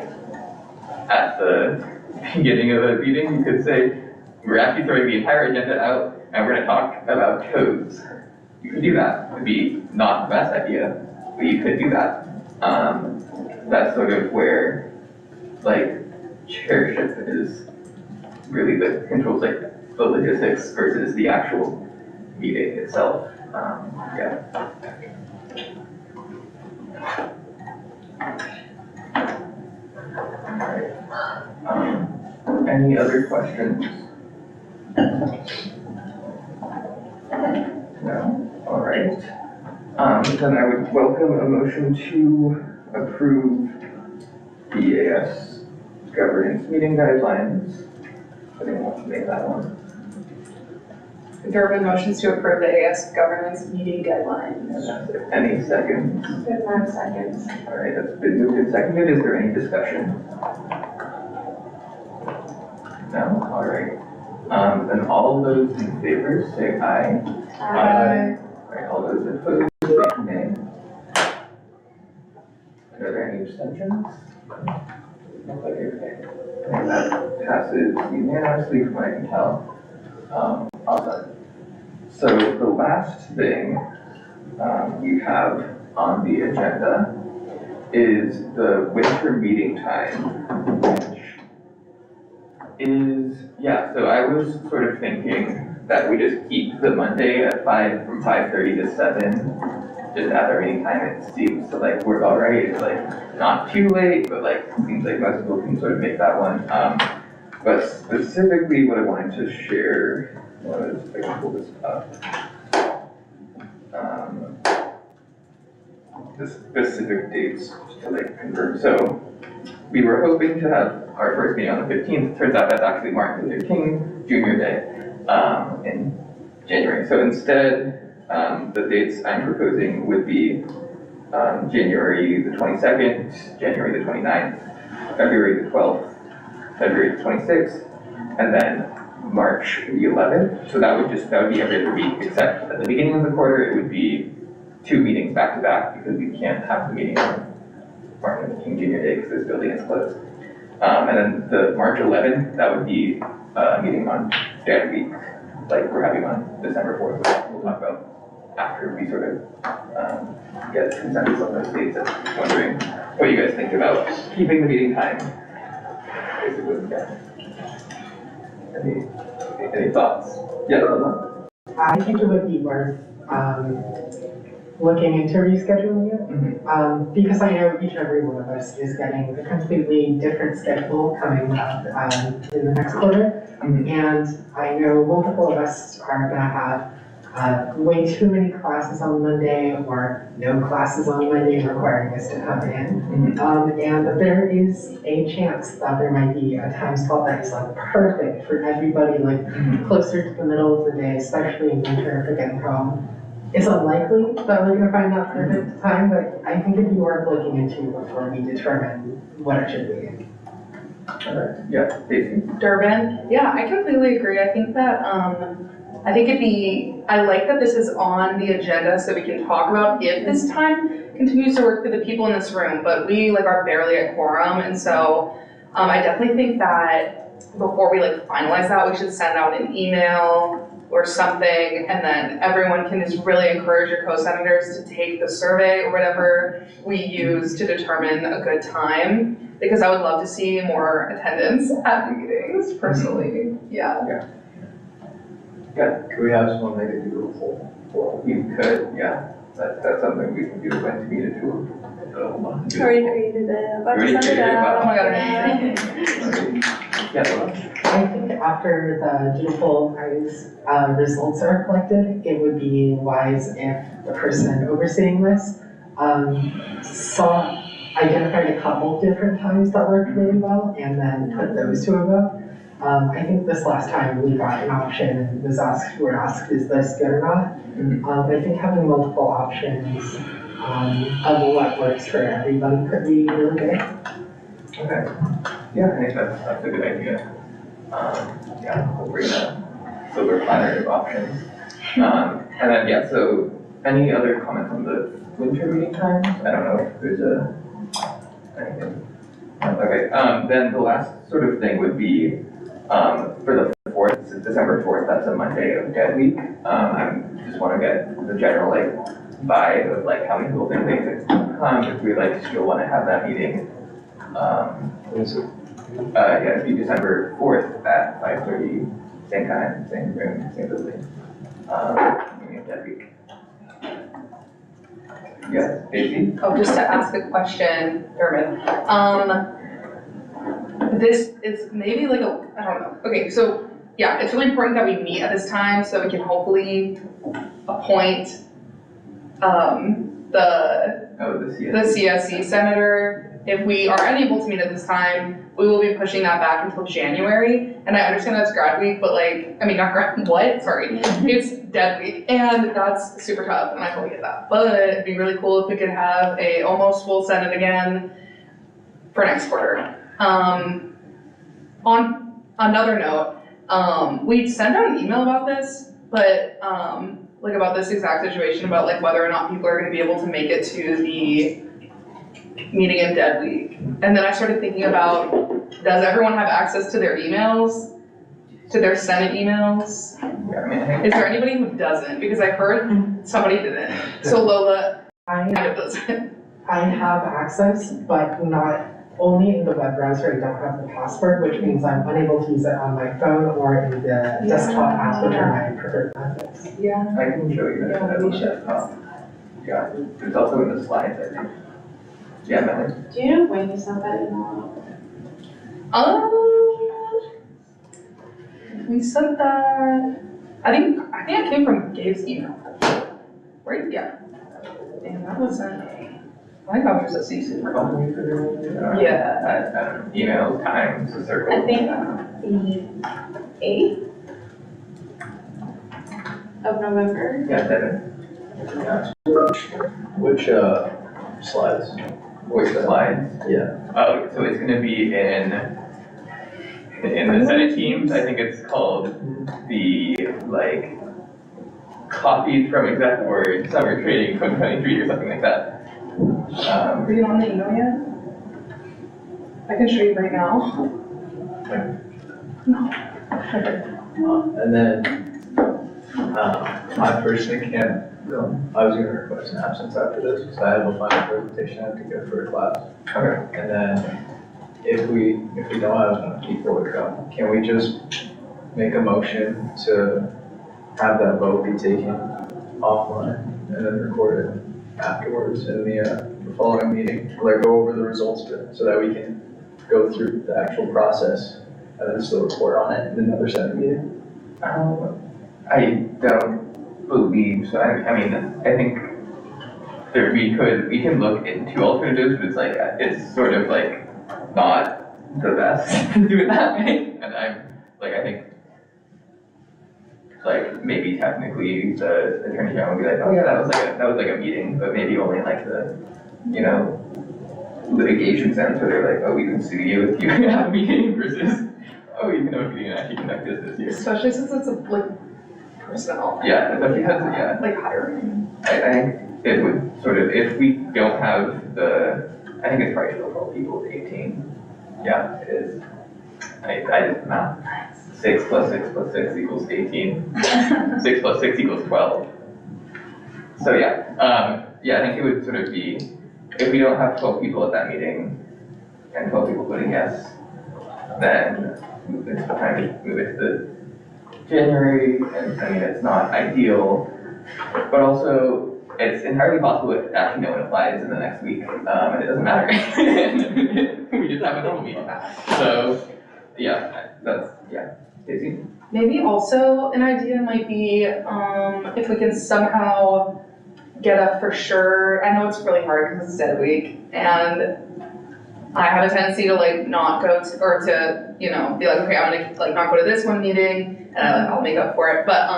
at the beginning of a meeting, you could say, we're actually throwing the entire agenda out and we're gonna talk about codes. You could do that. It would be not the best idea, but you could do that. That's sort of where like chairship is really the controls like the logistics versus the actual meeting itself. Yeah. Alright. Any other questions? No? Alright. Then I would welcome a motion to approve the AS governance meeting guidelines. I didn't want to make that one. There have been motions to approve the AS governance meeting guidelines. Any seconds? 5 seconds. Alright, that's been moved and seconded. Is there any discussion? No? Alright. Then all those in favor say aye. Aye. Alright, all those opposed say nay. Are there any abstentions? Nobody, okay. And that passes unanimously from what I can tell. Awesome. So the last thing you have on the agenda is the winter meeting time, which is, yeah, so I was sort of thinking that we just keep the Monday at 5 from 5:30 to 7, just at our meeting time. It seems to like work all right. It's like not too late, but like seems like most people can sort of make that one. But specifically what I wanted to share was, if I can pull this up, the specific dates just to like confirm. So we were hoping to have our first meeting on the 15th. Turns out that's actually Martin Luther King Jr. Day in January. So instead, the dates I'm proposing would be January the 22nd, January the 29th, February the 12th, February the 26th, and then March the 11th. So that would be every other week, except at the beginning of the quarter, it would be 2 meetings back to back because we can't have the meeting on Martin Luther King Jr. Day because this building is closed. And then the March 11th, that would be a meeting on Dead Week, like we're having on December 4th, which we'll talk about after we sort of get consensus on those dates. I'm wondering what you guys think about keeping the meeting time. Basically, yeah. Any thoughts? Yeah, I think it would be worth looking into rescheduling it. Because I know each and every one of us is getting a completely different schedule coming up in the next quarter. And I know multiple of us are gonna have way too many classes on Monday or no classes on Monday requiring us to come in. And there is a chance that there might be a time slot that is like perfect for everybody, like closer to the middle of the day, especially in winter for getting home. It's unlikely that we're gonna find that perfect time, but I think it'd be worth looking into before we determine what it should be. Yeah, Stacey. Durbin, yeah, I completely agree. I think that, I think I like that this is on the agenda so we can talk about if this time continues to work for the people in this room, but we like are barely at quorum, and so I definitely think that before we like finalize that, we should send out an email or something, and then everyone can just really encourage your co-senators to take the survey or whatever we use to determine a good time, because I would love to see more attendance at meetings, personally, yeah. Could we have someone make it do a poll? You could, yeah. That's something we can do when we need to do. Already created it, about to Already send it created it, out. Oh my god, Yeah, well, I think after the dutiful results are collected, it would be wise if the person overseeing this identified a couple different times that worked really well and then put those to a vote. I think this last time we got an option and we were asked, is this good or not? I think having multiple options of what works for everybody could be really good. okay. Yeah, I think that's a good idea. Yeah, we'll bring a silver platter of options. And then, yeah, so any other comments on the winter meeting times? I don't know if there's anything. Okay, then the last sort of thing would be, for the 4th, December 4th, that's a Monday of Dead Week. I just want to get the general like vibe of like how many people think they could come, if we like still want to have that meeting. Yeah, it'd be December 4th at 5:30, same time, same room, same building. Meeting of Dead Week. Yeah, Stacey? Oh, just to ask a question, Durbin. This is maybe like I don't know. Okay, so yeah, it's really important that we meet at this time so we can hopefully appoint the CSE senator. If we are unable to meet at this time, we will be pushing that back until January. And I understand that's grad week, but like, I mean, not grad, what? Sorry. It's Dead Week. And that's super tough, and I totally get that. But it'd be really cool if we could have a almost full Senate again for next quarter. On another note, we sent out an email about this, but like about this exact situation about like whether or not people are gonna be able to make it to the meeting in Dead Week. And then I started thinking about, does everyone have access to their emails? To their Senate emails? Yeah, I mean, Is there anybody who doesn't? Because I heard somebody didn't. So Lola kind of doesn't. I have access, but not only in the web browser. I don't have the password, which means I'm unable to use it on my phone or in the desktop app, which are my preferred methods. Yeah. I can show you that on the desktop. Yeah, it's also in the slides, I think. Yeah, Melanie? Do you know when you sent that email We sent that, I think it came from Gabe's email. Right? Yeah. And that wasn't, I think that was just a CC. Yeah. I don't know, email, times, a circle. I think the 8th of November. Yeah, Devin. Which slides? Which slides? Yeah. Oh, so it's gonna be in the Senate Teams. I think it's called the, copied from exact words, summer training 2023 or something like that. Are you on the email yet? I can show you right now. No. Okay. And then, I personally can't go. I was gonna request an absence after this, because I have a final presentation I have to give for a class. Okay. And then, if we don't have enough people to come, can we just make a motion to have that vote be taken offline and then record it afterwards in the following meeting? Like, go over the results of it, so that we can go through the actual process and then still report on it in another Senate meeting? I don't believe so. I mean, I think that we can look into alternatives, but it's like, it's sort of like not the best to do it that way. And I think, like, maybe technically the attorney general would be like, oh yeah, that was like a meeting, but maybe only in like the, litigation sense where they're like, oh, we can sue you if you have a meeting versus, oh, you can have a meeting and actually conduct business here. Especially since it's like personnel. Yeah, especially because, yeah. Like hiring. I think it would sort of, if we don't have I think it's probably still 12 people with 18. Yeah, it is. I did math. 6 plus 6 plus 6 equals 18. 6 plus 6 equals 12. So yeah, I think it would sort of be, if we don't have 12 people at that meeting and 12 people voting yes, then it's time to move it to January, and I mean, it's not ideal, but also it's entirely possible that actually no one applies in the next week, and it doesn't matter. We just have a normal meeting. So, yeah, Daisy? Maybe also an idea might be, if we can somehow get a for sure, I know it's really hard because it's dead week, and I have a tendency to like not go to, or to, be like, okay, I'm gonna like not go to this one meeting, and I'll make up for it, but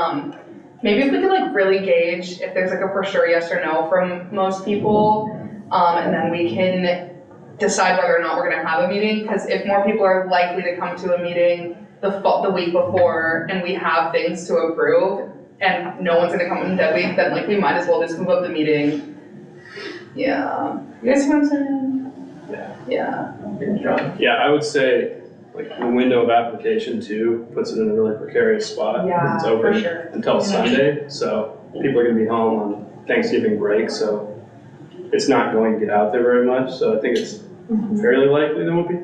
maybe if we could like really gauge if there's like a for sure yes or no from most people, and then we can decide whether or not we're gonna have a meeting, because if more people are likely to come to a meeting the week before and we have things to approve and no one's gonna come in that week, then like we might as well just move up the meeting. Yeah, you guys see what I'm saying? Yeah. John? Yeah, I would say, like, the window of application too puts it in a really precarious spot. Yeah, It's open for sure. until Sunday, so people are gonna be home on Thanksgiving break, so it's not going to get out there very much, so I think it's fairly likely there won't be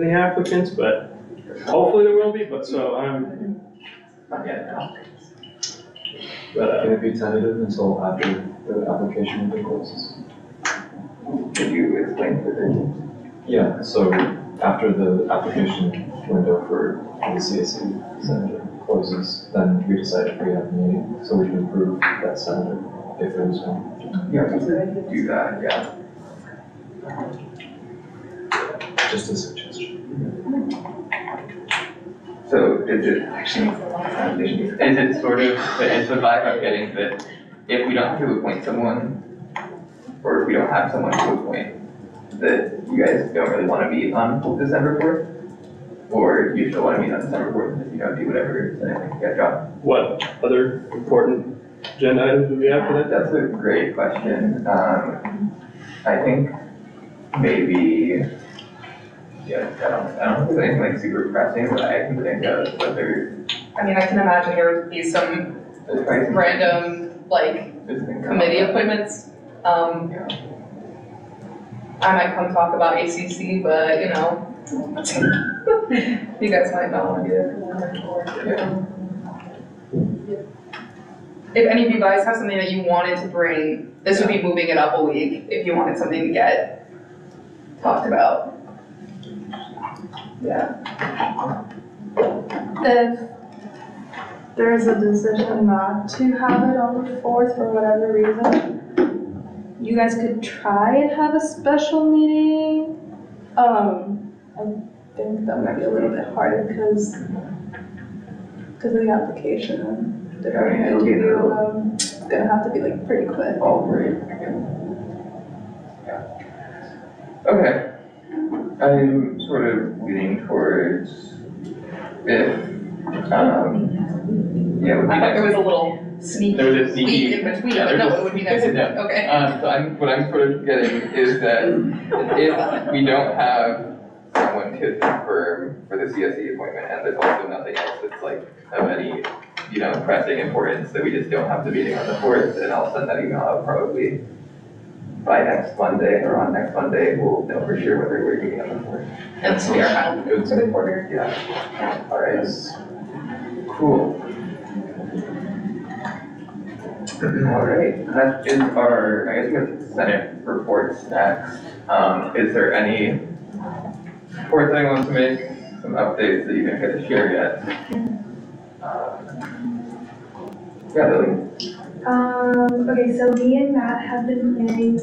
any applicants, but hopefully there will be, but so I'm, Not yet, no. but, Can it be tentative until after the application window closes? Could you explain further? Yeah, so after the application window for the CSE senator closes, then we decide if we have a meeting, so we can approve that senator if there's one. Yeah, we could do that, yeah. Just a suggestion. So is it sort of, it's the vibe I'm getting that if we don't have to appoint someone, or if we don't have someone to appoint, that you guys don't really want to meet on December 4th? Or you still want to meet on December 4th if you don't do whatever, then yeah, John? what other important agenda items do we have for that? That's a great question. I think maybe, yeah, I don't think there's anything like super pressing that I can think of, but I mean, I can imagine there would be some there's probably some random, like, things committee appointments. I might come talk about ACC, but you guys might not want to be there. If any of you guys have something that you wanted to bring, this would be moving it up a week if you wanted something to get talked about. Yeah. If there's a decision not to have it on the 4th for whatever reason, you guys could try and have a special meeting. I think that might be a little bit harder because of the application. It's gonna have to be like pretty quick. all great. Okay. I'm sort of leaning towards if Yeah, it would be I thought nice. there was a little sneak There was a sneaky. peek in between, yeah, but no, there was it would be a- nice. no. Okay. So what I'm sort of getting is that if we don't have someone to confirm for the CSE appointment, and there's also nothing else that's like of any, pressing importance, that we just don't have the meeting on the 4th, and I'll send that email out probably by next Monday, or on next Monday, we'll know for sure whether we're meeting on the 4th. And so we are final Good. for the quarter. Yeah. All right. Cool. All right, that is our, I guess we have Senate reports next. Is there any reports anyone wants to make, some updates that you didn't get to share yet? Yeah, Lily? Okay, so me and Matt have been planning a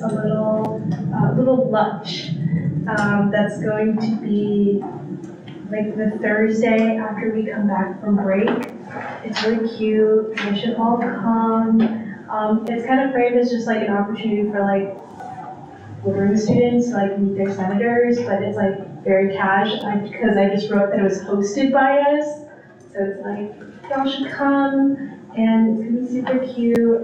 little lunch, that's going to be like the Thursday after we come back from break. It's really cute, you should all come. It's kind of framed as just like an opportunity for like Woodring students to like meet their senators, but it's like very cash, because I just wrote that it was hosted by us. So it's like, y'all should come, and it's gonna be super cute.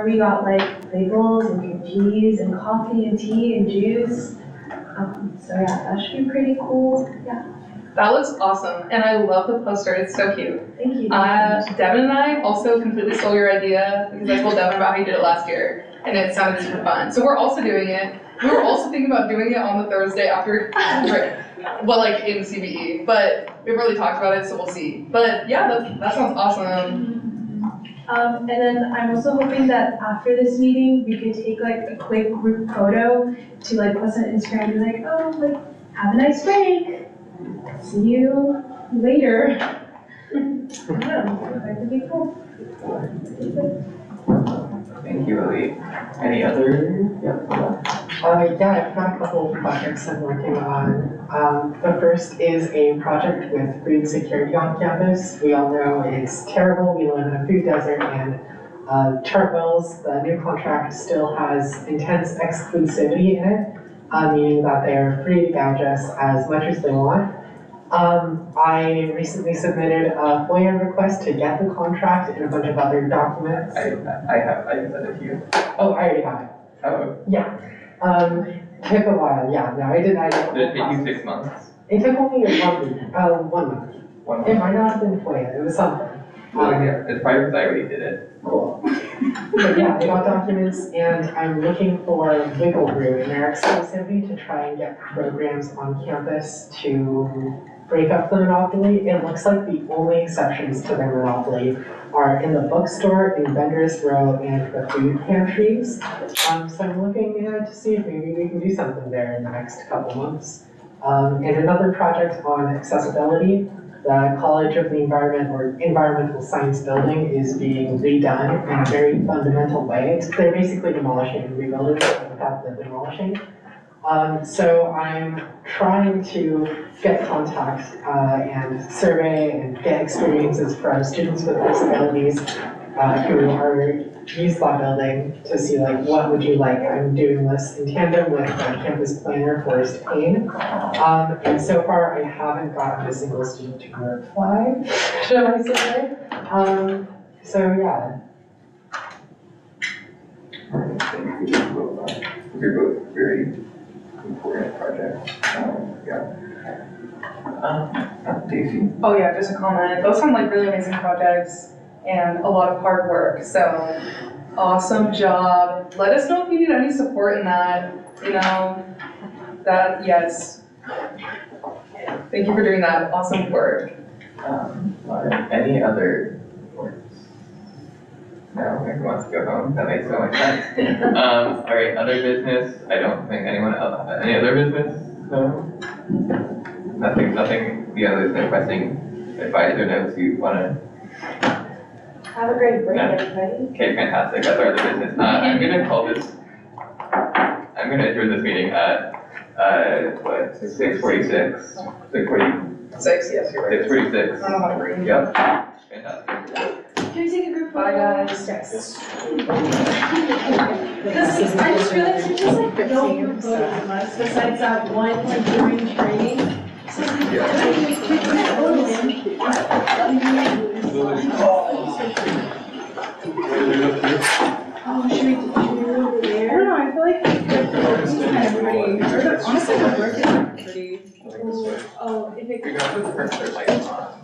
We got like bagels and cookies and coffee and tea and juice. So yeah, that should be pretty cool, yeah. That looks awesome, and I love the poster, it's so cute. Thank you. Devin and I also completely stole your idea, because I told Devin about how you did it last year, and it sounded super fun. So we're also doing it. We were also thinking about doing it on the Thursday after break, but like in CBE, but we haven't really talked about it, so we'll see. But yeah, that sounds awesome. And then I'm also hoping that after this meeting, we could take like a quick group photo to like post on Instagram and be like, oh, like, have a nice break. See you later. Yeah, that could be cool. Thank you, Lily. Any other? Yeah. Yeah, I've got a couple of projects I'm working on. The first is a project with food security on campus. We all know it's terrible, we live in a food desert, and Chartwell's, the new contract, still has intense exclusivity in it, meaning that they're free to gouge us as much as they want. I recently submitted a FOIA request to get the contract and a bunch of other documents. I can send it to you. Oh, I already got it. Oh, Yeah. Took a while, yeah, no, I did. did it take you 6 months? It took only 1 month. It might not have been FOIA, it was something. Well, yeah, it's probably because I already did it. Cool. But yeah, I got documents and I'm looking for wiggle room in their exclusivity to try and get programs on campus to break up the monopoly. It looks like the only exceptions to their monopoly are in the bookstore, in Vendors Row, and the food pantries. So I'm looking to see if maybe we can do something there in the next couple months. And another project on accessibility. The College of the Environment, or Environmental Science building, is being redone in a very fundamental way. They're basically demolishing and rebuilding it without the demolishing. So I'm trying to get contact and survey and get experiences from students with disabilities who are use that building to see like, what would you like? I'm doing this in tandem with my campus planner, Forrest Payne. And so far I haven't gotten a single student to reply, should I say? So yeah. Thank you. You're both very important projects. Daisy? Oh yeah, just a comment. Those sound like really amazing projects and a lot of hard work, so awesome job. Let us know if you need any support in that, yes. Thank you for doing that awesome work. Any other reports? No, everyone wants to go home, that makes so much sense. All right, other business, I don't think anyone else, any other business? No? Nothing, there's no pressing advisor notes you wanna? Have a great break, No. everybody. Okay, fantastic, that's our other business. I'm gonna adjourn this meeting at, 6:46? 6:40, 6, yes, you're right. 6:46. I don't know how to read. Yep, fantastic. Can we take a group Bye, photo? guys. Yes. I just realized there's just like no group photos of us besides that one like during training. So like, Yeah. can we take a quick photo in? Oh, should we do over there? I don't know, I feel like it's kind of pretty, honestly, the work is pretty. Oh, if it. You're gonna put the printer lights on.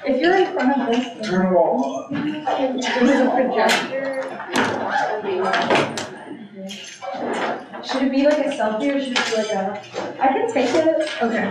If you're in front of this. Turn them all on. There's a projector. Should it be like a selfie or should it be like a? I can take it. Okay.